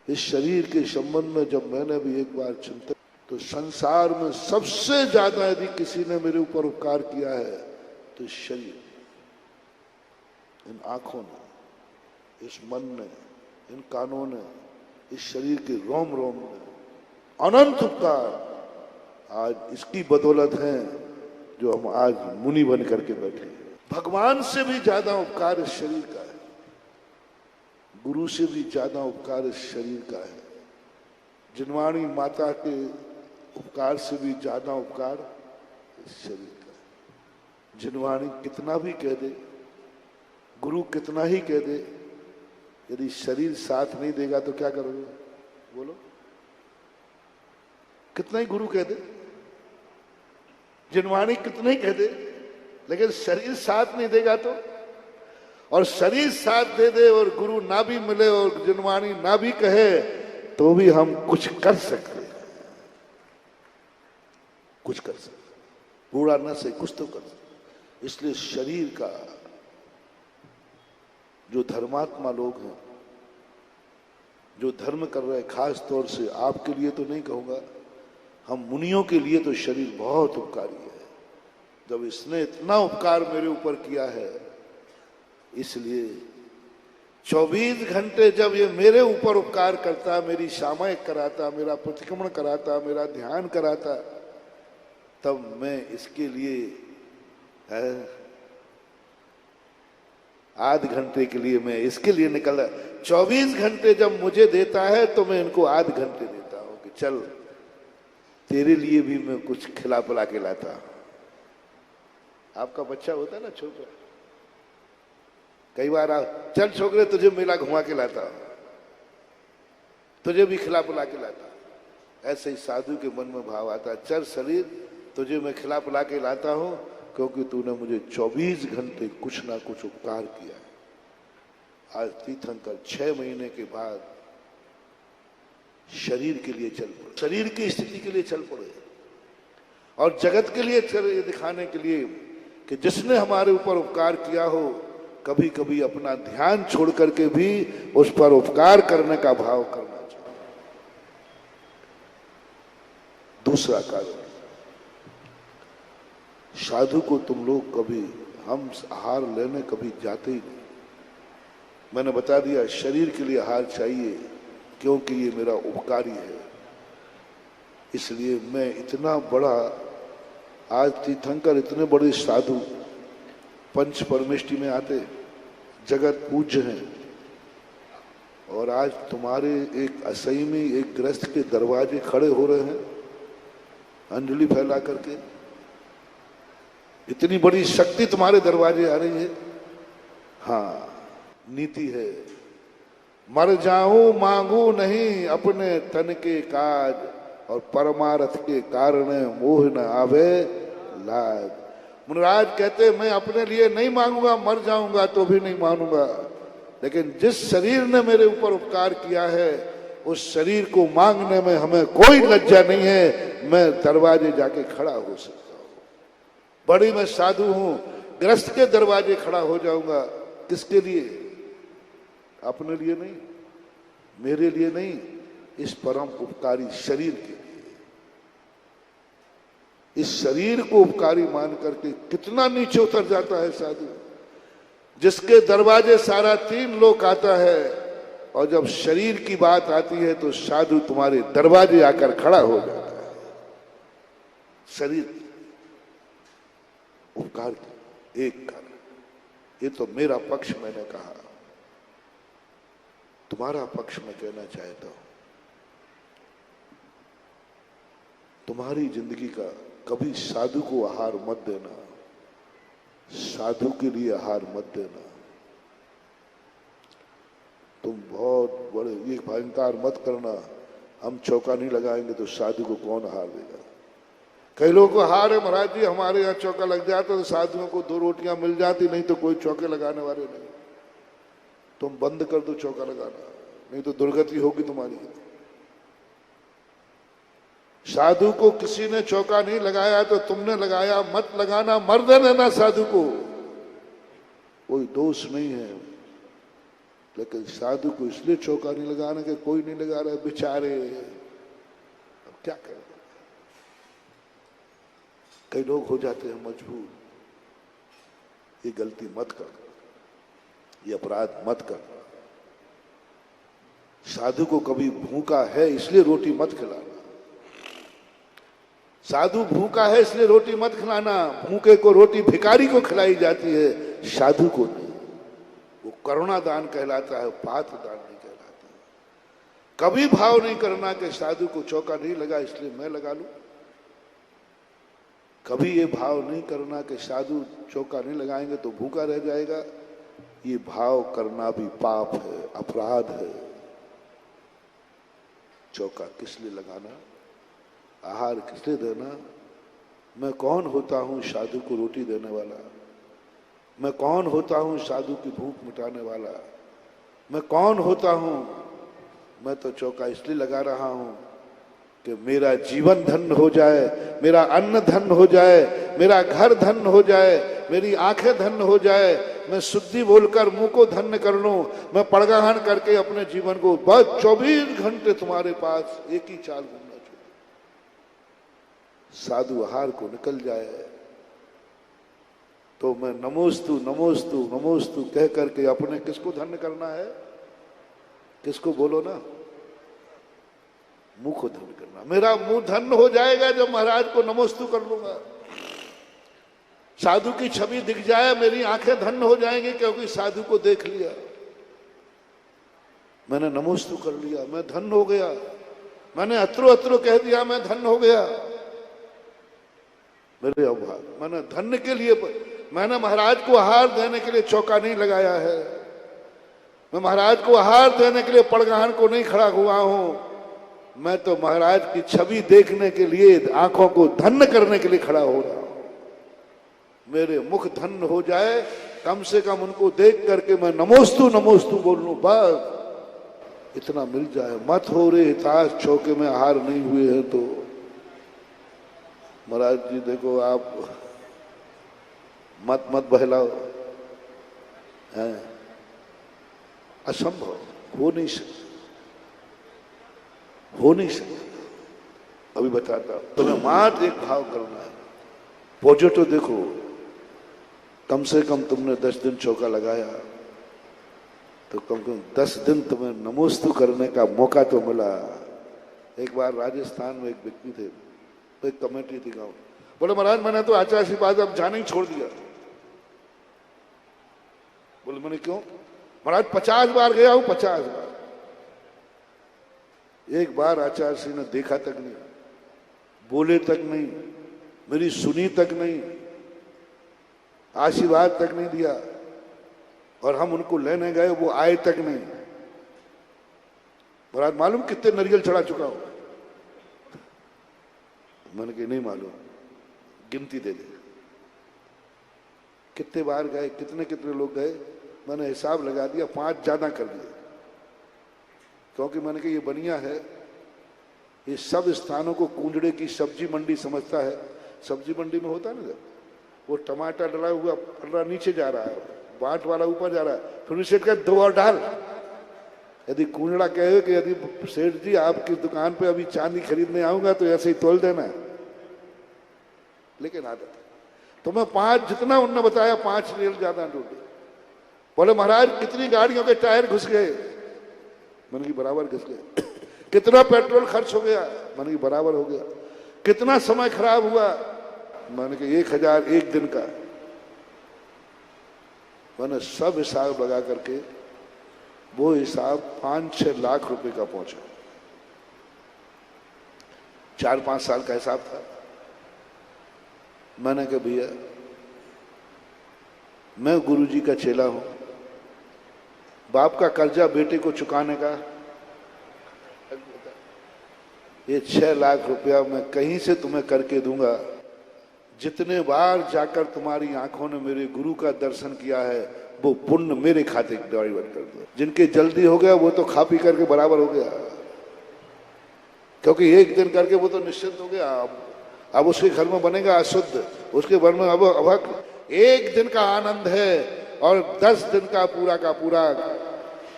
इस शरीर के संबंध में जब मैंने भी एक बार चिंतन, तो संसार में सबसे ज्यादा यदि किसी ने मेरे ऊपर उपकार किया है तो इस शरीर, इन आंखों ने, इस मन ने, इन कानों ने, इस शरीर के रोम रोम ने अनंत उपकार आज इसकी बदौलत है जो हम आज मुनि बन करके बैठे हैं। भगवान से भी ज्यादा उपकार इस शरीर का है, गुरु से भी ज्यादा उपकार इस शरीर का है, जिनवाणी माता के उपकार से भी ज्यादा उपकार इस शरीर का है। जिनवाणी कितना भी कह दे, गुरु कितना ही कह दे, यदि शरीर साथ नहीं देगा तो क्या करोगे? बोलो, कितना ही गुरु कह दे, जिनवाणी कितना ही कह दे, लेकिन शरीर साथ नहीं देगा तो, और शरीर साथ दे दे और गुरु ना भी मिले और जिनवाणी ना भी कहे तो भी हम कुछ कर सकते हैं, कुछ कर सकते, पूरा ना सही कुछ तो कर सकते। इसलिए शरीर का जो धर्मात्मा लोग हैं, जो धर्म कर रहे हैं, खास तौर से आपके लिए तो नहीं कहूंगा, हम मुनियों के लिए तो शरीर बहुत उपकारी है। जब इसने इतना उपकार मेरे ऊपर किया है, इसलिए 24 घंटे जब ये मेरे ऊपर उपकार करता, मेरी सामायिक कराता, मेरा प्रतिक्रमण कराता, मेरा ध्यान कराता, तब मैं इसके लिए है। आध घंटे के लिए मैं इसके लिए निकला, 24 घंटे जब मुझे देता है तो मैं इनको आध घंटे देता हूं कि चल तेरे लिए भी मैं कुछ खिला पिला के लाता। आपका बच्चा होता है ना छोटा, कई बार आप चल छोकरे तुझे मेला घुमा के लाता, तुझे भी खिला पिला के लाता। ऐसे ही साधु के मन में भाव आता, चल शरीर तुझे मैं खिला पिला के लाता हूं क्योंकि तूने मुझे 24 घंटे कुछ ना कुछ उपकार किया है। आज तीर्थंकर 6 महीने के बाद शरीर के लिए चल पड़े, शरीर की स्थिति के लिए चल पड़े और जगत के लिए चल दिखाने के लिए कि जिसने हमारे ऊपर उपकार किया हो, कभी कभी अपना ध्यान छोड़ करके भी उस पर उपकार करने का भाव करना चाहिए। दूसरा कारण, साधु को तुम लोग कभी, हम आहार लेने कभी जाते ही नहीं। मैंने बता दिया शरीर के लिए आहार चाहिए क्योंकि ये मेरा उपकारी है, इसलिए मैं इतना बड़ा, आज तीर्थंकर इतने बड़े साधु पंच परमेष्टि में आते, जगत पूज्य हैं, और आज तुम्हारे एक असैमी एक ग्रस्त के दरवाजे खड़े हो रहे हैं अंजलि फैला करके। इतनी बड़ी शक्ति तुम्हारे दरवाजे आ रही है। हाँ, नीति है, मर जाऊं मांगू नहीं अपने तन के काज, और परमार्थ के कारण मोह न आवे लाज। मुनिराज कहते मैं अपने लिए नहीं मांगूंगा, मर जाऊंगा तो भी नहीं मानूंगा, लेकिन जिस शरीर ने मेरे ऊपर उपकार किया है उस शरीर को मांगने में हमें कोई लज्जा नहीं है। मैं दरवाजे जाके खड़ा हो सकता हूं, बड़ी मैं साधु हूं, ग्रस्त के दरवाजे खड़ा हो जाऊंगा। किसके लिए? अपने लिए नहीं, मेरे लिए नहीं, इस परम उपकारी शरीर के लिए। इस शरीर को उपकारी मान करके कितना नीचे उतर जाता है साधु, जिसके दरवाजे सारा 3 लोक आता है, और जब शरीर की बात आती है तो साधु तुम्हारे दरवाजे आकर खड़ा हो जाता है। शरीर उपकार एक कारण, ये तो मेरा पक्ष मैंने कहा, तुम्हारा पक्ष में कहना चाहता हूं। तुम्हारी जिंदगी का कभी साधु को आहार मत देना, साधु के लिए आहार मत देना। तुम बहुत बड़े ये अहंकार मत करना, हम चौका नहीं लगाएंगे तो साधु को कौन आहार देगा। कई लोगों को हार है महाराज जी, हमारे यहाँ चौका लग जाता तो साधुओं को 2 रोटियां मिल जाती, नहीं तो कोई चौके लगाने वाले नहीं। तुम बंद कर दो चौका लगाना, नहीं तो दुर्गति होगी तुम्हारी। साधु को किसी ने चौका नहीं लगाया तो तुमने लगाया, मत लगाना, मर देना साधु को, कोई दोष नहीं है। लेकिन साधु को इसलिए चौका नहीं लगाना कि कोई नहीं लगा रहा है बेचारे, अब क्या करें। कई लोग हो जाते हैं मजबूर। ये गलती मत कर, ये अपराध मत कर। साधु को कभी भूखा है इसलिए रोटी मत खिलाना, साधु भूखा है इसलिए रोटी मत खिलाना। भूखे को रोटी भिखारी को खिलाई जाती है, साधु को नहीं। वो करुणा दान कहलाता है, पात्र दान नहीं कहलाता। कभी भाव नहीं करना कि साधु को चौका नहीं लगा इसलिए मैं लगा लूं। कभी ये भाव नहीं करना कि साधु चौका नहीं लगाएंगे तो भूखा रह जाएगा। ये भाव करना भी पाप है, अपराध है। चौका किस लिए लगाना, आहार किस लिए देना। मैं कौन होता हूं साधु को रोटी देने वाला, मैं कौन होता हूं साधु की भूख मिटाने वाला, मैं कौन होता हूं। मैं तो चौका इसलिए लगा रहा हूं कि मेरा जीवन धन्य हो जाए, मेरा अन्न धन्य हो जाए, मेरा घर धन्य हो जाए, मेरी आंखें धन्य हो जाए, मैं शुद्धि बोलकर मुंह को धन्य कर लूं, मैं पड़गाहन करके अपने जीवन को बस 24 घंटे तुम्हारे पास एक ही चाल घूमना चाहिए। साधु आहार को निकल जाए तो मैं नमोस्तु नमोस्तु नमोस्तु कह करके अपने किसको धन्य करना है, किसको बोलो ना, मुंह को धन्य करना। मेरा मुंह धन्य हो जाएगा जब महाराज को नमोस्तु कर लूंगा। साधु की छवि दिख जाए मेरी आंखें धन्य हो जाएंगी, क्योंकि साधु को देख लिया, मैंने नमोस्तु कर लिया, मैं धन्य हो गया। मैंने अत्रो अत्रो कह दिया, मैं धन्य हो गया। मेरे अभाग, मैंने धन्य के लिए, मैंने महाराज को आहार देने के लिए चौका नहीं लगाया है, मैं महाराज को आहार देने के लिए पड़गाहन को नहीं खड़ा हुआ हूं, मैं तो महाराज की छवि देखने के लिए, आंखों को धन्य करने के लिए खड़ा हो रहा हूं। मेरे मुख धन्य हो जाए, कम से कम उनको देख करके मैं नमोस्तु नमोस्तु बोल लूं, बस इतना मिल जाए। मत हो रे हिताश चौके में आहार नहीं हुए हैं तो। महाराज जी देखो, आप मत बहलाओ, हैं, असंभव, हो नहीं सकता। अभी बताता हूं, तुम्हें मात्र एक भाव करना है, पहुंचो तो देखो, कम से कम तुमने 10 दिन चौका लगाया तो कम से कम 10 दिन तुम्हें नमोस्तु करने का मौका तो मिला। एक बार राजस्थान में एक व्यक्ति थे, तो एक कमेटी थी गांव, बोले महाराज मैंने तो आचार्य की बात अब जाना ही छोड़ दिया। बोले मैंने क्यों? महाराज 50 बार गया हूं, 50 बार, एक बार आचार्य श्री ने देखा तक नहीं, बोले तक नहीं, मेरी सुनी तक नहीं, आशीर्वाद तक नहीं दिया, और हम उनको लेने गए, वो आए तक नहीं। महाराज मालूम कितने नरियल चढ़ा चुका हूं? मैंने कहा नहीं मालूम, गिनती दे दे। कितने बार गए, कितने कितने लोग गए, मैंने हिसाब लगा दिया, 5 ज्यादा कर दिए, क्योंकि मैंने कहा ये बढ़िया है, ये सब स्थानों को कुंजड़े की सब्जी मंडी समझता है। सब्जी मंडी में होता है ना, वो टमाटर डला हुआ पल्ला नीचे जा रहा है, बाट वाला ऊपर जा रहा है, फिर सेठ का 2 और डाल। यदि कुंजड़ा कहे कि यदि सेठ जी आपकी दुकान पे अभी चांदी खरीदने आऊंगा तो ऐसे ही तोल देना, लेकिन आदत तो मैं 5 जितना उनने बताया 5 रेल ज्यादा डूबे। बोले महाराज कितनी गाड़ियों के टायर घुस गए? मैंने की बराबर घुस गए। कितना पेट्रोल खर्च हो गया? मैंने की बराबर हो गया। कितना समय खराब हुआ? मैंने कहा 1000 एक दिन का। मैंने सब हिसाब लगा करके वो हिसाब 5-6 लाख रुपए का पहुंचा। 4-5 साल का हिसाब था। मैंने कहा भैया मैं गुरुजी का चेला हूं, बाप का कर्जा बेटे को चुकाने का, ये 6 लाख रुपया मैं कहीं से तुम्हें करके दूंगा। जितने बार जाकर तुम्हारी आंखों ने मेरे गुरु का दर्शन किया है वो पुण्य मेरे खाते डाइवर्ट कर दो। जिनके जल्दी हो गया वो तो खा पी करके बराबर हो गया, क्योंकि एक दिन करके वो तो निश्चिंत हो गया। अब उसके घर में बनेगा अशुद्ध, उसके घर में अब एक दिन का आनंद है और 10 दिन का पूरा,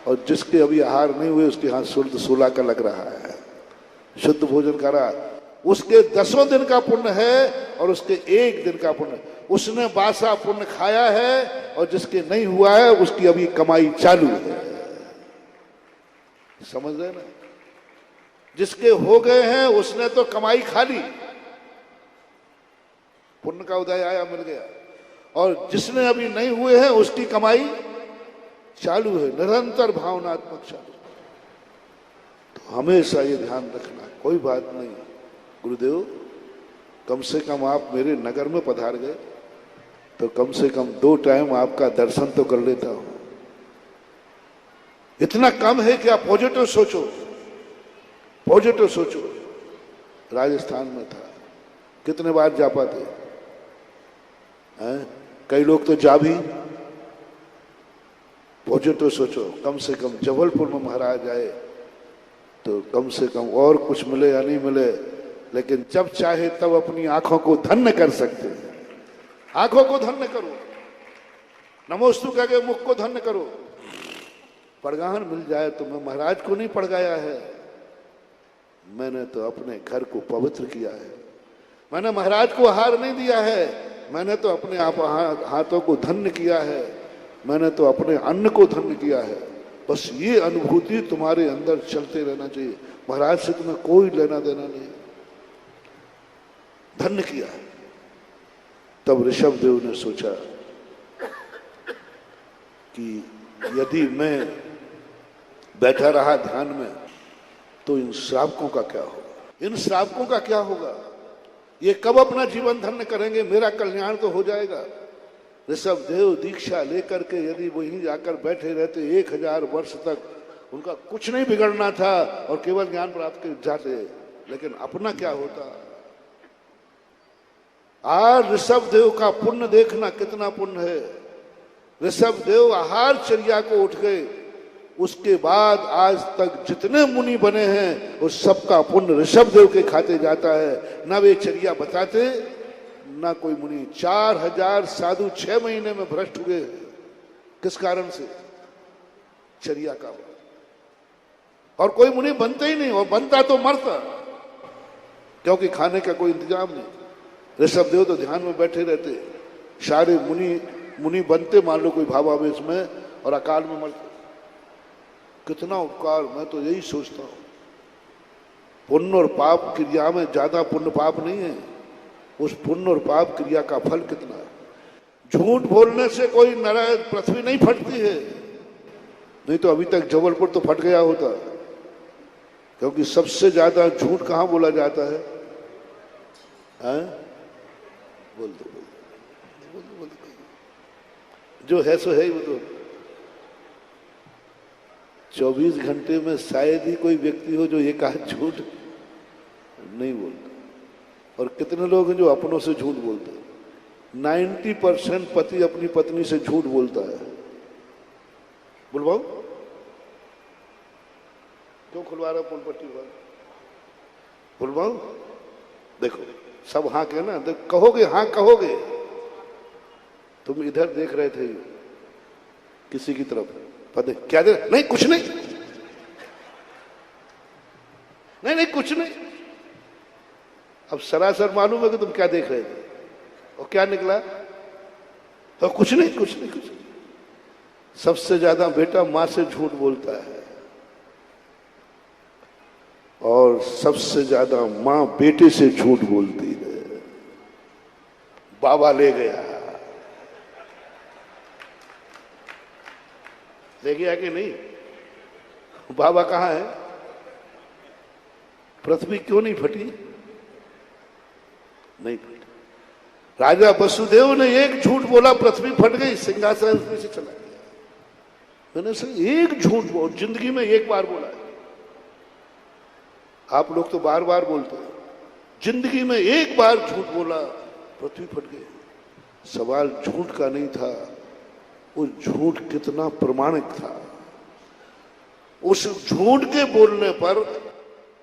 और जिसके अभी आहार नहीं हुए उसके हाथ शुद्ध 16 का लग रहा है, शुद्ध भोजन करा, उसके 10 दिन का पुण्य है और उसके 1 दिन का पुण्य। उसने बासा पुण्य खाया है और जिसके नहीं हुआ है उसकी अभी कमाई चालू है। समझ रहे ना? जिसके हो गए हैं उसने तो कमाई खा ली, पुण्य का उदय आया, मिल गया, और जिसने अभी नहीं हुए हैं उसकी कमाई चालू है, निरंतर भावनात्मक चालू। तो हमेशा ये ध्यान रखना, कोई बात नहीं गुरुदेव, कम से कम आप मेरे नगर में पधार गए तो कम से कम 2 टाइम आपका दर्शन तो कर लेता हूं। इतना कम है कि आप पॉजिटिव सोचो, पॉजिटिव सोचो। राजस्थान में था, कितने बार जा पाते हैं? कई लोग तो जा भी। पॉजिटिव सोचो, कम से कम जबलपुर में महाराज आए तो कम से कम और कुछ मिले या नहीं मिले, लेकिन जब चाहे तब अपनी आंखों को धन्य कर सकते हैं। आंखों को धन्य करो, नमोस्तु कह के मुख को धन्य करो। पड़गाहन मिल जाए तो मैं महाराज को नहीं पड़गाया है, मैंने तो अपने घर को पवित्र किया है। मैंने महाराज को आहार नहीं दिया है, मैंने तो अपने आप हाथों को धन्य किया है, मैंने तो अपने अन्न को धन्य किया है। बस ये अनुभूति तुम्हारे अंदर चलते रहना चाहिए। महाराज से तुम्हें कोई लेना देना नहीं, धन्य किया है। तब ऋषभदेव ने सोचा कि यदि मैं बैठा रहा ध्यान में तो इन श्रावकों का क्या होगा, इन श्रावकों का क्या होगा, ये कब अपना जीवन धन्य करेंगे, मेरा कल्याण तो हो जाएगा। ऋषभदेव दीक्षा लेकर के यदि वहीं जाकर बैठे रहते 1000 वर्ष तक, उनका कुछ नहीं बिगड़ना था और केवल ज्ञान प्राप्त कर जाते, लेकिन अपना क्या होता। आज ऋषभदेव का पुण्य देखना कितना पुण्य है। ऋषभदेव आहारचर्या को उठ गए, उसके बाद आज तक जितने मुनि बने हैं उस सबका पुण्य ऋषभदेव के खाते जाता है। ना वे चर्या बताते, ना कोई मुनि। 4000 साधु 6 महीने में भ्रष्ट हुए। किस कारण से? चर्या का। और कोई मुनि बनते ही नहीं, और बनता तो मरता, क्योंकि खाने का कोई इंतजाम नहीं। ऋषभदेव तो ध्यान में बैठे रहते, सारे मुनि बनते मान लो कोई भावावेश में, और अकाल में मरते। कितना उपकार। मैं तो यही सोचता हूं, पुण्य और पाप क्रिया में ज्यादा पुण्य पाप नहीं है, उस पुण्य और पाप क्रिया का फल कितना है। झूठ बोलने से कोई पृथ्वी नहीं फटती है, नहीं तो अभी तक जबलपुर तो फट गया होता, क्योंकि सबसे ज्यादा झूठ कहां बोला जाता है? बोल दो, बोल दो, बोल दो। जो है सो है ही। वो तो 24 घंटे में शायद ही कोई व्यक्ति हो जो एक आध झूठ नहीं बोलता। और कितने लोग हैं जो अपनों से झूठ बोलते हैं। 90% पति अपनी पत्नी से झूठ बोलता है। बुलवाओ, क्यों खुलवा रहा पुल पट्टी वाला? बुलवाओ, देखो सब हाँ के ना, देख कहोगे, हाँ कहोगे। तुम इधर देख रहे थे किसी की तरफ, पता क्या दे? नहीं कुछ नहीं, नहीं नहीं कुछ नहीं। अब सरासर मालूम है कि तुम क्या देख रहे थे, और क्या निकला? तो कुछ नहीं, कुछ नहीं, कुछ नहीं। सबसे ज्यादा बेटा मां से झूठ बोलता है, और सबसे ज्यादा मां बेटे से झूठ बोलती है। बाबा ले गया, ले गया कि नहीं? बाबा कहां है? पृथ्वी क्यों नहीं फटी? नहीं फटी। राजा वसुदेव ने एक झूठ बोला, पृथ्वी फट गई, सिंहासन से चला गया। मैंने सर एक झूठ बोल, जिंदगी में एक बार बोला है। आप लोग तो बार बार बोलते हैं, जिंदगी में एक बार झूठ बोला, पृथ्वी फट गई। सवाल झूठ का नहीं था, वो झूठ कितना प्रमाणिक था। उस झूठ के बोलने पर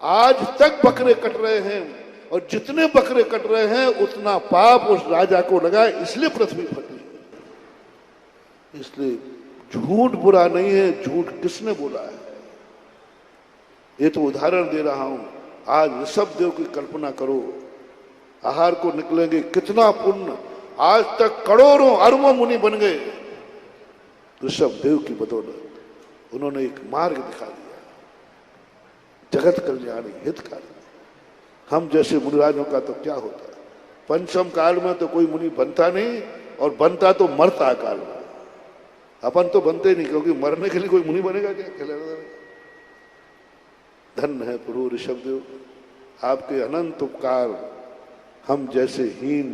आज तक बकरे कट रहे हैं, और जितने बकरे कट रहे हैं उतना पाप उस राजा को लगा, इसलिए पृथ्वी फटी। इसलिए झूठ बुरा नहीं है, झूठ किसने बोला है? ये तो उदाहरण दे रहा हूं। आज ऋषभदेव की कल्पना करो, आहार को निकलेंगे, कितना पुण्य। आज तक करोड़ों अरबों मुनि बन गए ऋषभदेव की बदौलत। उन्होंने एक मार्ग दिखा दिया, जगत कल्याणी हितकारी। हम जैसे मुनिराजों का तो क्या होता है? पंचम काल में तो कोई मुनि बनता नहीं, और बनता तो मरता काल में। अपन तो बनते नहीं, क्योंकि मरने के लिए कोई मुनि बनेगा क्या? धन्य है प्रभु ऋषभदेव, आपके अनंत उपकार। हम जैसे हीन,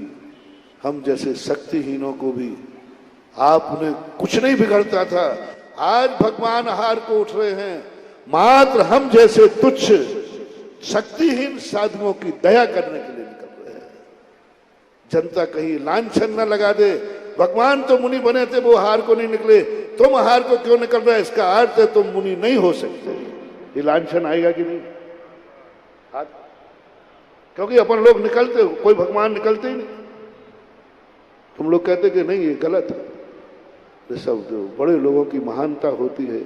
हम जैसे शक्तिहीनों को भी आपने कुछ नहीं बिगड़ता था। आज भगवान आहार को उठ रहे हैं, मात्र हम जैसे तुच्छ शक्तिहीन साधुओं की दया करने के लिए निकल रहे हैं। जनता कहीं लांछन न लगा दे, भगवान तो मुनि बने थे, वो आहार को नहीं निकले, तुम आहार को क्यों निकल रहे? इसका अर्थ है तुम मुनि नहीं हो सकते। ये लांछन आएगा कि नहीं? हाथ, क्योंकि अपन लोग निकलते हो, कोई भगवान निकलते ही नहीं। तुम लोग कहते कि नहीं ये गलत है। ये सब जो बड़े लोगों की महानता होती है,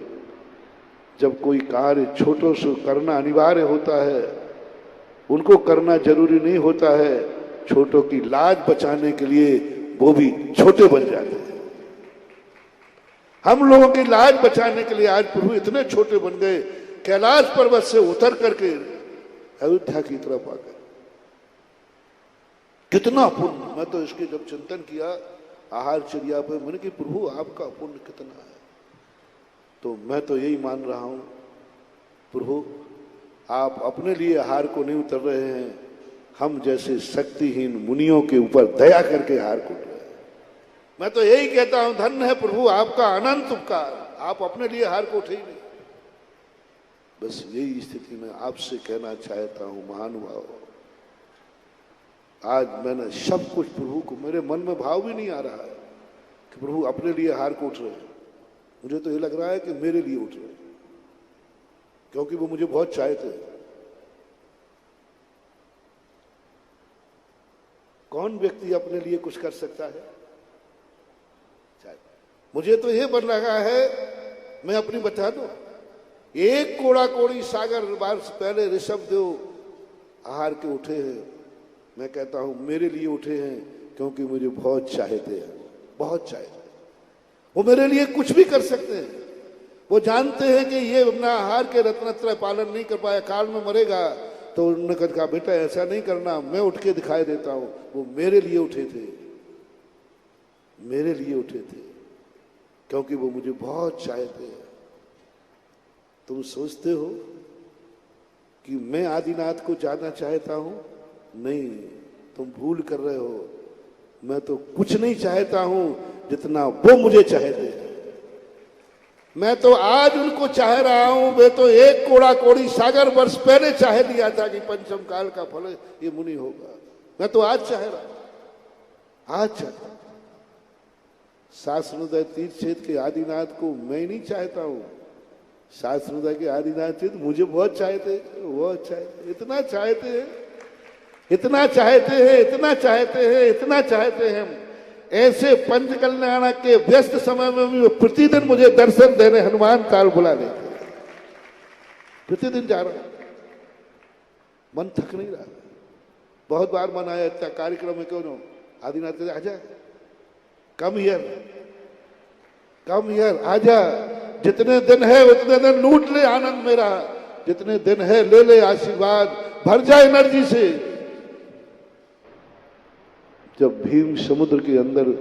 जब कोई कार्य छोटों से करना अनिवार्य होता है, उनको करना जरूरी नहीं होता है। छोटों की लाज बचाने के लिए वो भी छोटे बन जाते हैं। हम लोगों की लाज बचाने के लिए आज प्रभु इतने छोटे बन गए, कैलाश पर्वत से उतर करके अयोध्या की तरफ आ गए। कितना पुण्य। मैं तो इसके जब चिंतन किया आहार चर्या पे, मैंने कि प्रभु आपका पुण्य कितना है। तो मैं तो यही मान रहा हूं प्रभु आप अपने लिए आहार को नहीं उतर रहे हैं, हम जैसे शक्तिहीन मुनियों के ऊपर दया करके आहार को उतर रहे हैं। मैं तो यही कहता हूं धन्य है प्रभु आपका अनंत उपकार, आप अपने लिए आहार को उठे ही नहीं। बस यही स्थिति में आपसे कहना चाहता हूं महानुभाव, आज मैंने सब कुछ प्रभु को, मेरे मन में भाव भी नहीं आ रहा है कि प्रभु अपने लिए हार को उठ रहे हैं। मुझे तो ये लग रहा है कि मेरे लिए उठ रहे हैं, क्योंकि वो मुझे बहुत चाहते हैं। कौन व्यक्ति अपने लिए कुछ कर सकता है? मुझे तो ये बन रहा है, मैं अपनी बता दूं, एक कोड़ा कोड़ी सागर वर्ष पहले ऋषभ देव आहार के उठे हैं। मैं कहता हूं मेरे लिए उठे हैं, क्योंकि मुझे बहुत चाहते हैं, बहुत चाहते हैं। वो मेरे लिए कुछ भी कर सकते हैं। वो जानते हैं कि ये अपना आहार के रत्नत्रय पालन नहीं कर पाया, काल में मरेगा, तो उन्होंने कहा बेटा ऐसा नहीं करना, मैं उठ के दिखाई देता हूं। वो मेरे लिए उठे थे, मेरे लिए उठे थे, क्योंकि वो मुझे बहुत चाहते हैं। तुम सोचते हो कि मैं आदिनाथ को जानना चाहता हूं? नहीं, तुम भूल कर रहे हो। मैं तो कुछ नहीं चाहता हूं जितना वो मुझे चाहते हैं। मैं तो आज उनको चाह रहा हूं, वे तो एक कोड़ा कोड़ी सागर वर्ष पहले चाह लिया था कि पंचम काल का फल ये मुनि होगा। मैं तो आज चाह रहा हूं, आज चाहता हूं। शास्त्रोदय तीर्थ क्षेत्र के आदिनाथ को मैं नहीं चाहता हूं, शास्त्रोदय के आदिनाथ मुझे बहुत चाहते, बहुत चाहते, इतना चाहते हैं, इतना चाहते हैं, इतना चाहते हैं, इतना चाहते हैं। ऐसे पंच कल्याण के व्यस्त समय में भी प्रतिदिन मुझे दर्शन देने हनुमान काल बुला लेते। प्रतिदिन जा रहा हूं, मन थक नहीं रहा। बहुत बार मन आया इतना कार्यक्रम में, क्यों न आदिनाथ कहते आजा, कम हियर, कम हियर, आजा। जितने दिन है उतने दिन लूट ले आनंद मेरा, जितने दिन है ले ले आशीर्वाद, भर जाए एनर्जी से। जब भीम समुद्र के अंदर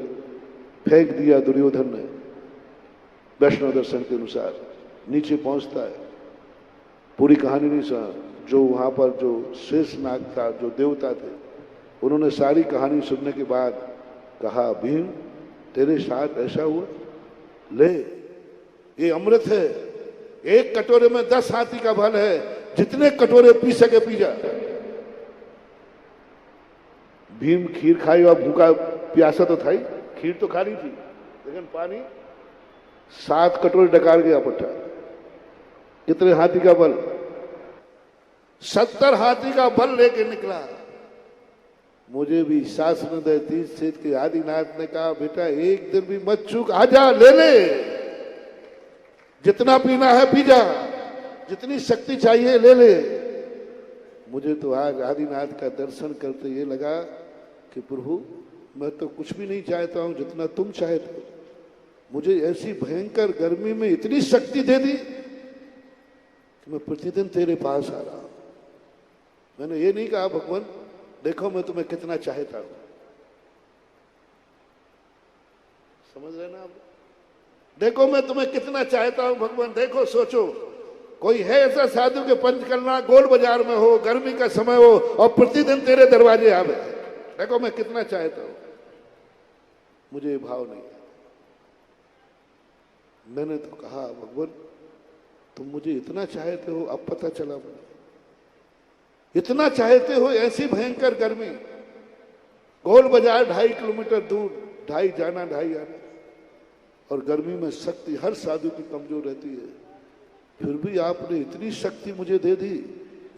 फेंक दिया दुर्योधन ने, वैष्णव दर्शन के अनुसार नीचे पहुंचता है, पूरी कहानी नहीं सुना। जो वहां पर जो शेष नाग था, जो देवता थे, उन्होंने सारी कहानी सुनने के बाद कहा भीम तेरे साथ ऐसा हुआ, ले ये अमृत है, एक कटोरे में 10 हाथी का बल है, जितने कटोरे पी सके पी जा। भीम खीर खाई और भूखा प्यासा तो था ही, खीर तो खानी थी, लेकिन पानी 7 कटोरे डकार गया पट्टा। कितने हाथी का बल? 70 हाथी का बल लेके निकला। मुझे भी शास्त्रोदय तीर्थ क्षेत्र के आदिनाथ ने कहा बेटा एक दिन भी मत चूक, आजा ले ले, जितना पीना है पी जा, जितनी शक्ति चाहिए ले ले। मुझे तो आज आदिनाथ का दर्शन करते ये लगा कि प्रभु मैं तो कुछ भी नहीं चाहता हूं जितना तुम चाहते हो। मुझे ऐसी भयंकर गर्मी में इतनी शक्ति दे दी कि मैं प्रतिदिन तेरे पास आ रहा हूं। मैंने ये नहीं कहा भगवान देखो मैं तुम्हें कितना चाहता हूं, समझ रहे ना आप? देखो मैं तुम्हें कितना चाहता हूं भगवान, देखो सोचो कोई है ऐसा साधु के पंचकलना गोल बाजार में हो, गर्मी का समय हो और प्रतिदिन तेरे दरवाजे आवे, देखो मैं कितना चाहता हूं। मुझे ये भाव नहीं है। मैंने तो कहा भगवान तुम मुझे इतना चाहते हो, अब पता चला मुझे इतना चाहते हो। ऐसी भयंकर गर्मी, गोल बाजार 2.5 किलोमीटर दूर, 2.5 जाना 2.5 आना, और गर्मी में शक्ति हर साधु की कमजोर रहती है, फिर भी आपने इतनी शक्ति मुझे दे दी,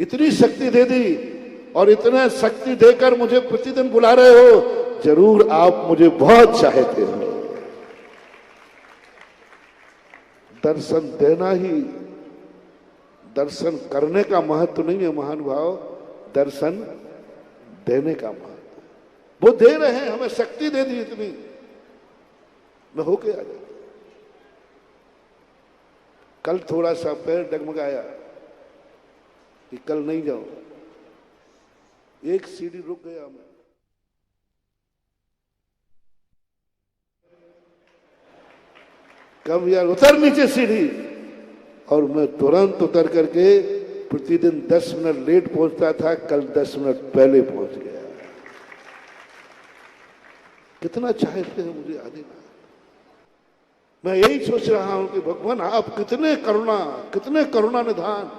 इतनी शक्ति दे दी, और इतना शक्ति देकर मुझे प्रतिदिन बुला रहे हो। जरूर आप मुझे बहुत चाहते हो। दर्शन देना ही, दर्शन करने का महत्व नहीं है महानुभाव, दर्शन देने का महत्व। वो दे रहे हैं, हमें शक्ति दे दी इतनी, मैं होके आ जाता। कल थोड़ा सा पैर डगमगाया कि कल नहीं जाऊं, एक सीढ़ी रुक गया मैं। कम यार उतर नीचे सीढ़ी, और मैं तुरंत उतर करके प्रतिदिन 10 मिनट लेट पहुंचता था, कल 10 मिनट पहले पहुंच गया। कितना चाहते हैं मुझे आदिनाथ। मैं यही सोच रहा हूं कि भगवान आप कितने करुणा निधान।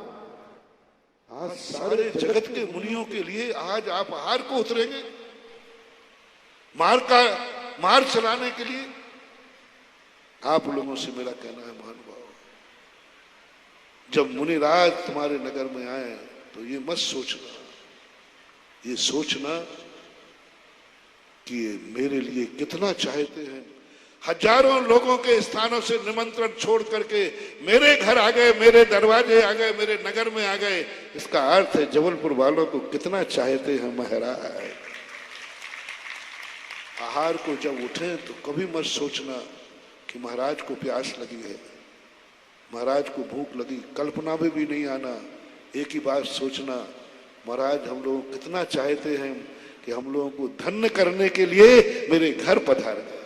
आज सारे जगत के मुनियों के लिए आज आप हार को उतरेंगे, मार चलाने के लिए। आप लोगों से मेरा कहना है महानुभाव, जब मुनिराज तुम्हारे नगर में आए तो ये मत सोचना, ये सोचना कि ये मेरे लिए कितना चाहते हैं। हजारों लोगों के स्थानों से निमंत्रण छोड़ करके मेरे घर आ गए, मेरे दरवाजे आ गए, मेरे नगर में आ गए। इसका अर्थ है जबलपुर वालों को कितना चाहते हैं महाराज। आहार को जब उठे तो कभी मत सोचना कि महाराज को प्यास लगी है, महाराज को भूख लगी, कल्पना में भी नहीं आना। एक ही बात सोचना, महाराज हम लोग कितना चाहते हैं कि हम लोगों को धन्य करने के लिए मेरे घर पधार गए।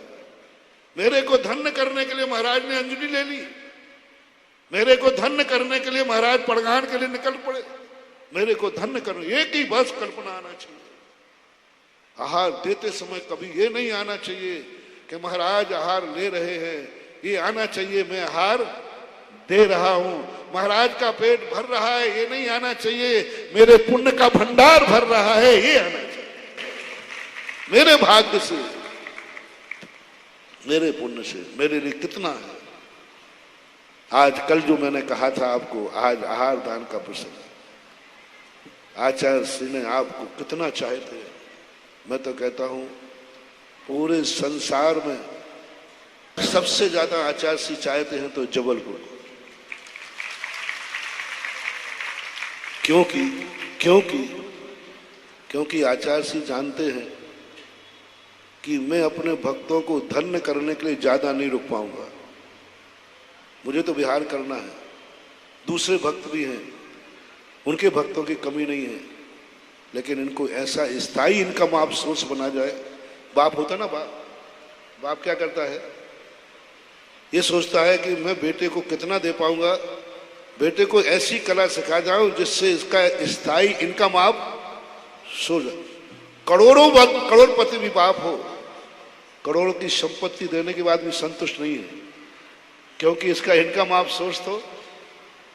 मेरे को धन्य करने के लिए महाराज ने अंजलि ले ली, मेरे को धन्य करने के लिए महाराज पड़गान के लिए निकल पड़े, मेरे को धन्य करने, एक ही बस कल्पना आना चाहिए। आहार देते समय कभी ये नहीं आना चाहिए कि महाराज आहार ले रहे हैं, ये आना चाहिए मैं आहार दे रहा हूं, महाराज का पेट भर रहा है, ये नहीं आना चाहिए मेरे पुण्य का भंडार भर रहा है, ये आना चाहिए। मेरे भाग्य से, मेरे पुण्य से मेरे लिए कितना है। आज कल जो मैंने कहा था आपको, आज आहार दान का प्रसंग। आचार्य श्री ने आपको कितना चाहते हैं। मैं तो कहता हूं पूरे संसार में सबसे ज्यादा आचार्य श्री चाहते हैं तो जबलपुर को। क्योंकि आचार्य श्री जानते हैं कि मैं अपने भक्तों को धन्य करने के लिए ज्यादा नहीं रुक पाऊंगा। मुझे तो विहार करना है, दूसरे भक्त भी हैं, उनके भक्तों की कमी नहीं है, लेकिन इनको ऐसा स्थायी इनकम आप सोर्स बना जाए। बाप होता ना, बाप क्या करता है, ये सोचता है कि मैं बेटे को कितना दे पाऊंगा, बेटे को ऐसी कला सिखा जाऊं जिससे इसका स्थायी इनकम आप सो जाए। करोड़पति भी बाप हो, करोड़ की संपत्ति देने के बाद भी संतुष्ट नहीं है, क्योंकि इसका इनकम आप सोर्स तो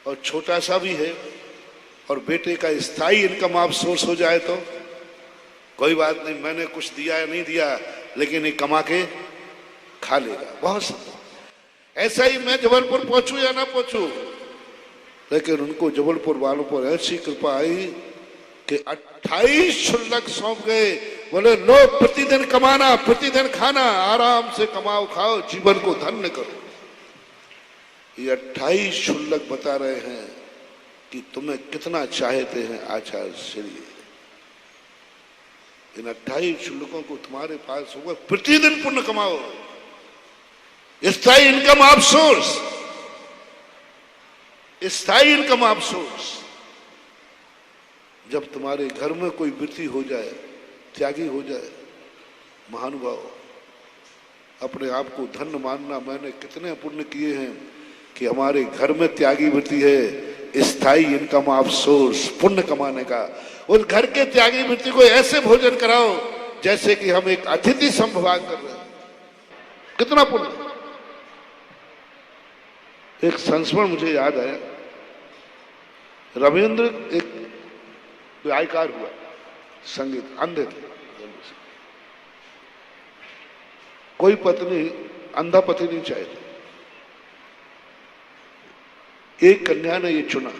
और छोटा सा भी है, और बेटे का स्थायी इनकम आप सोर्स हो जाए तो कोई बात नहीं, मैंने कुछ दिया या नहीं दिया, लेकिन ये कमा के खा लेगा। बहुत संभव ऐसा ही मैं जबलपुर पहुंचू या ना पहुंचू, लेकिन उनको जबलपुर वालों पर ऐसी कृपा आई कि 28 शुल्लक सौंप गए। बोले लो प्रतिदिन कमाना, प्रतिदिन खाना, आराम से कमाओ खाओ, जीवन को धन्य करो। ये 28 शुल्लक बता रहे हैं कि तुम्हें कितना चाहते हैं आचार्य श्री। इन 28 शुल्लकों को तुम्हारे पास होगा, प्रतिदिन पुण्य कमाओ, स्थायी इनकम आप सोर्स, स्थायी इनकम आप सोर्स। जब तुम्हारे घर में कोई वृत्ति हो जाए, त्यागी हो जाए, महानुभाव अपने आप को धन्य मानना। मैंने कितने पुण्य किए हैं कि हमारे घर में त्यागी वृत्ति है, स्थायी इनकम आप सोर्स पुण्य कमाने का। उस घर के त्यागी वृत्ति को ऐसे भोजन कराओ जैसे कि हम एक अतिथि संभोग कर रहे हैं। कितना पुण्य। एक संस्मरण मुझे याद आया, रविंद्र एक गायकार हुआ, संगीत, अंधे थे। कोई पत्नी अंधा पति नहीं चाहती, एक कन्या ने ये चुना।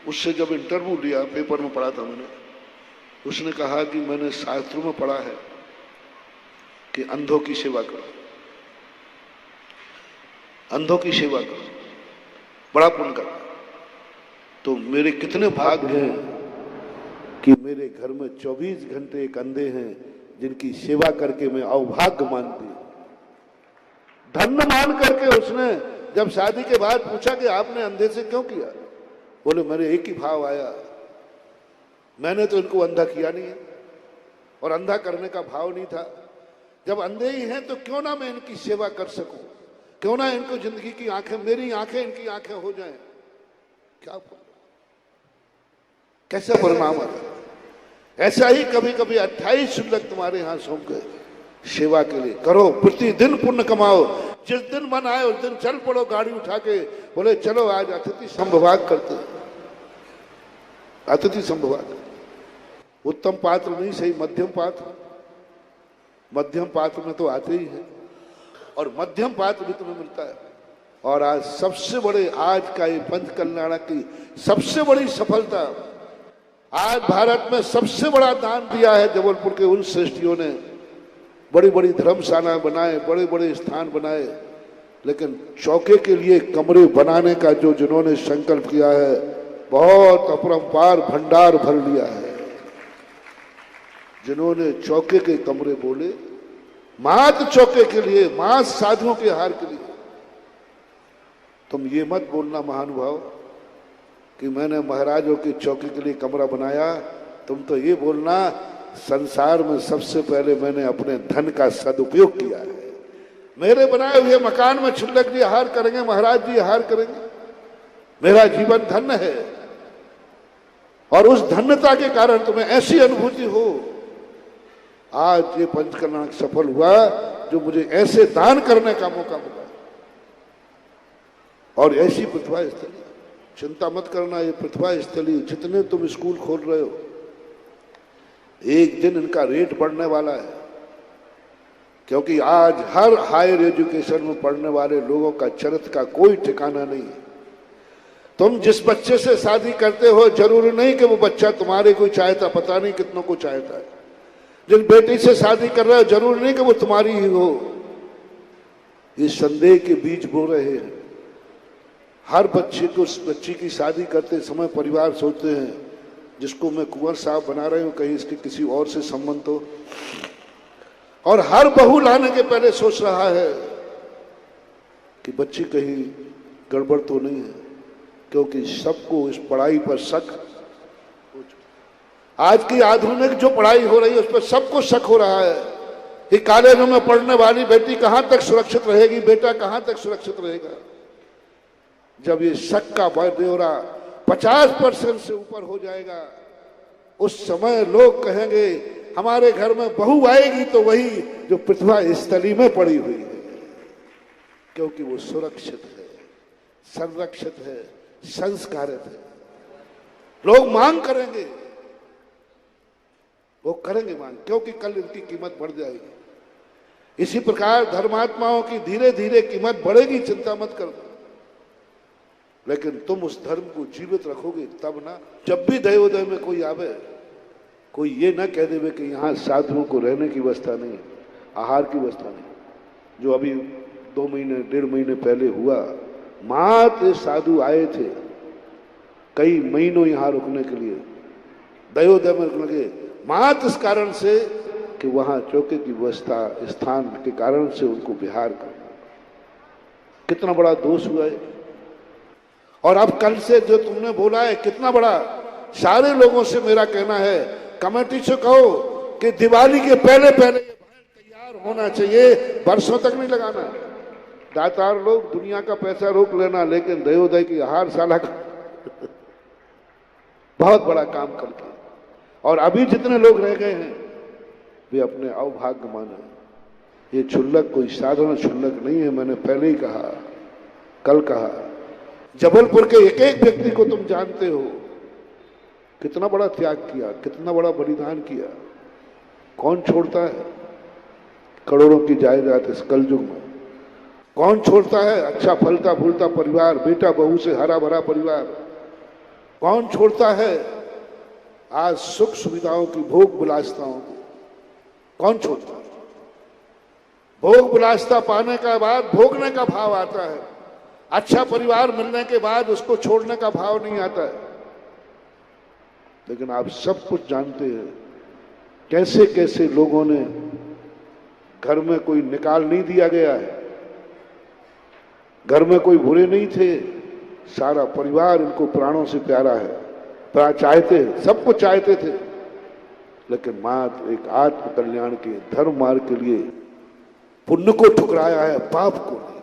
उससे जब इंटरव्यू लिया, पेपर में पढ़ा था मैंने, उसने कहा कि मैंने शास्त्रों में पढ़ा है कि अंधों की सेवा करो, अंधों की सेवा करो, बड़ा पुण्य करो। तो मेरे कितने भाग्य हैं कि मेरे घर में 24 घंटे एक अंधे हैं जिनकी सेवा करके मैं अवभाग्य मानती हूं। धन्य मान करके उसने जब शादी के बाद पूछा कि आपने अंधे से क्यों किया, बोले मेरे एक ही भाव आया, मैंने तो इनको अंधा किया नहीं है और अंधा करने का भाव नहीं था। जब अंधे ही हैं तो क्यों ना मैं इनकी सेवा कर सकूं। क्यों ना इनको जिंदगी की आंखें, मेरी आंखें इनकी आंखें हो जाएं। क्या कैसा परिणाम आता है। ऐसा ही कभी कभी 28 शुल्लक तुम्हारे यहां सौंप गए, सेवा के लिए करो, प्रतिदिन पुण्य कमाओ। जिस दिन मन आए उस दिन चल पड़ो गाड़ी उठा के, बोले चलो आज अतिथि संभोग करते हैं। अतिथि संभोग, उत्तम पात्र नहीं सही, मध्यम पात्र। मध्यम पात्र में तो आते ही है, और मध्यम पात्र भी तुम्हें मिलता है। और आज सबसे बड़े, आज का ये पंच कल्याण की सबसे बड़ी सफलता, आज भारत में सबसे बड़ा दान दिया है जबलपुर के उन श्रेष्ठियों ने। बड़ी बड़ी धर्मशाला बनाए, बड़े बड़े स्थान बनाए, लेकिन चौके के लिए कमरे बनाने का जो जिन्होंने संकल्प किया है, बहुत अपरंपार भंडार भर लिया है। जिन्होंने चौके के कमरे बोले, मात चौके के लिए, मात साधुओं के हार के लिए। तुम ये मत बोलना महानुभाव कि मैंने महाराजों की चौकी के लिए कमरा बनाया। तुम तो ये बोलना संसार में सबसे पहले मैंने अपने धन का सदुपयोग किया है। मेरे बनाए हुए मकान में क्षुल्लक जी हार करेंगे, महाराज जी हार करेंगे। मेरा जीवन धन्य है, और उस धन्यता के कारण तुम्हें ऐसी अनुभूति हो। आज ये पंचकल्याण सफल हुआ जो मुझे ऐसे दान करने का मौका मिला, और ऐसी प्रतिभा स्थली। चिंता मत करना, ये प्रतिभा स्थली जितने तुम स्कूल खोल रहे हो, एक दिन इनका रेट बढ़ने वाला है। क्योंकि आज हर हायर एजुकेशन में पढ़ने वाले लोगों का चरित्र का कोई ठिकाना नहीं है। तुम जिस बच्चे से शादी करते हो, जरूरी नहीं कि वो बच्चा तुम्हारे को चाहता, पता नहीं कितनों को चाहता है। जिस बेटी से शादी कर रहे हो, जरूरी नहीं कि वो तुम्हारी ही हो। ये संदेह के बीज बो रहे हैं। हर बच्चे को, उस बच्ची की शादी करते समय परिवार सोचते हैं, जिसको मैं कुंवर साहब बना रही हूं, कहीं इसके किसी और से संबंध हो। और हर बहू लाने के पहले सोच रहा है कि बच्ची कहीं गड़बड़ तो नहीं है, क्योंकि सबको इस पढ़ाई पर शक। आज की आधुनिक जो पढ़ाई हो रही है उस पर सबको शक हो रहा है कि कॉलेजों में पढ़ने वाली बेटी कहां तक सुरक्षित रहेगी, बेटा कहां तक सुरक्षित रहेगा। जब ये शक का ब्यौरा 50% से ऊपर हो जाएगा, उस समय लोग कहेंगे हमारे घर में बहू आएगी तो वही जो प्रतिभा स्थली में पड़ी हुई है, क्योंकि वो सुरक्षित है, संरक्षित है, संस्कारित है। लोग मांग करेंगे, वो करेंगे मांग, क्योंकि कल इनकी कीमत बढ़ जाएगी। इसी प्रकार धर्मात्माओं की धीरे धीरे कीमत बढ़ेगी, चिंता मत करो। लेकिन तुम उस धर्म को जीवित रखोगे तब ना। जब भी दयोदय में कोई आवे, कोई ये ना कह देवे कि यहाँ साधुओं को रहने की व्यवस्था नहीं, आहार की व्यवस्था नहीं। जो अभी 2 महीने 1.5 महीने पहले हुआ, मात्र साधु आए थे कई महीनों यहाँ रुकने के लिए, दयोदय में रुकने के, मात्र इस कारण से कि वहाँ चौके की व्यवस्था स्थान के कारण से उनको विहार करना। कितना बड़ा दोष हुआ है। और अब कल से जो तुमने बोला है कितना बड़ा, सारे लोगों से मेरा कहना है, कमेटी से कहो कि दिवाली के पहले पहले ये तैयार होना चाहिए, वर्षों तक नहीं लगाना। दातार लोग दुनिया का पैसा रोक लेना, लेकिन दयोदय की आहारशाला का बहुत बड़ा काम करके। और अभी जितने लोग रह गए हैं वे अपने अवभाग्य माने। ये क्षुल्लक कोई साधारण क्षुल्लक नहीं है। मैंने पहले ही कहा, कल कहा, जबलपुर के एक एक व्यक्ति को तुम जानते हो, कितना बड़ा त्याग किया, कितना बड़ा बलिदान किया। कौन छोड़ता है करोड़ों की जायदाद इस कलयुग में? कौन छोड़ता है अच्छा फलता फूलता परिवार, बेटा बहू से हरा भरा परिवार? कौन छोड़ता है आज सुख सुविधाओं की, भोग विलासिताओं को? कौन छोड़ता है? भोग विलासिता पाने के बाद भोगने का भाव आता है। अच्छा परिवार मिलने के बाद उसको छोड़ने का भाव नहीं आता है। लेकिन आप सब कुछ जानते हैं कैसे कैसे लोगों ने, घर में कोई निकाल नहीं दिया गया है, घर में कोई बुरे नहीं थे, सारा परिवार इनको प्राणों से प्यारा है, चाहते, सब कुछ चाहते थे। लेकिन मात्र एक आत्म कल्याण के धर्म मार्ग के लिए पुण्य को ठुकराया है, पाप को नहीं।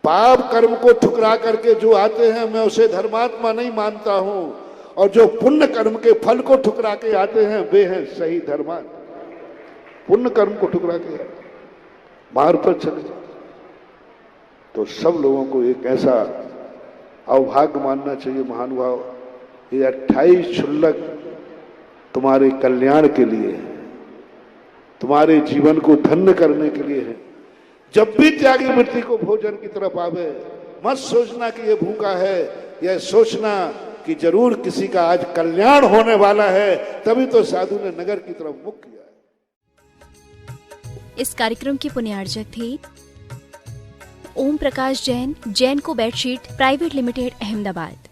पाप कर्म को ठुकरा करके जो आते हैं मैं उसे धर्मात्मा नहीं मानता हूं, और जो पुण्य कर्म के फल को ठुकरा के आते हैं वे हैं सही धर्मात्मा। पुण्य कर्म को ठुकरा के मार्ग पर चले जाते, तो सब लोगों को एक ऐसा अवभाग्य मानना चाहिए महानुभाव, ये 28 शुल्लक तुम्हारे कल्याण के लिए है, तुम्हारे जीवन को धन्य करने के लिए है। जब भी त्यागी वृत्ति को भोजन की तरफ आवे, मत सोचना कि ये भूखा है, यह सोचना कि जरूर किसी का आज कल्याण होने वाला है, तभी तो साधु ने नगर की तरफ मुख किया। इस कार्यक्रम के पुण्यार्जक थे ओम प्रकाश जैन, जैन को बेडशीट प्राइवेट लिमिटेड, अहमदाबाद।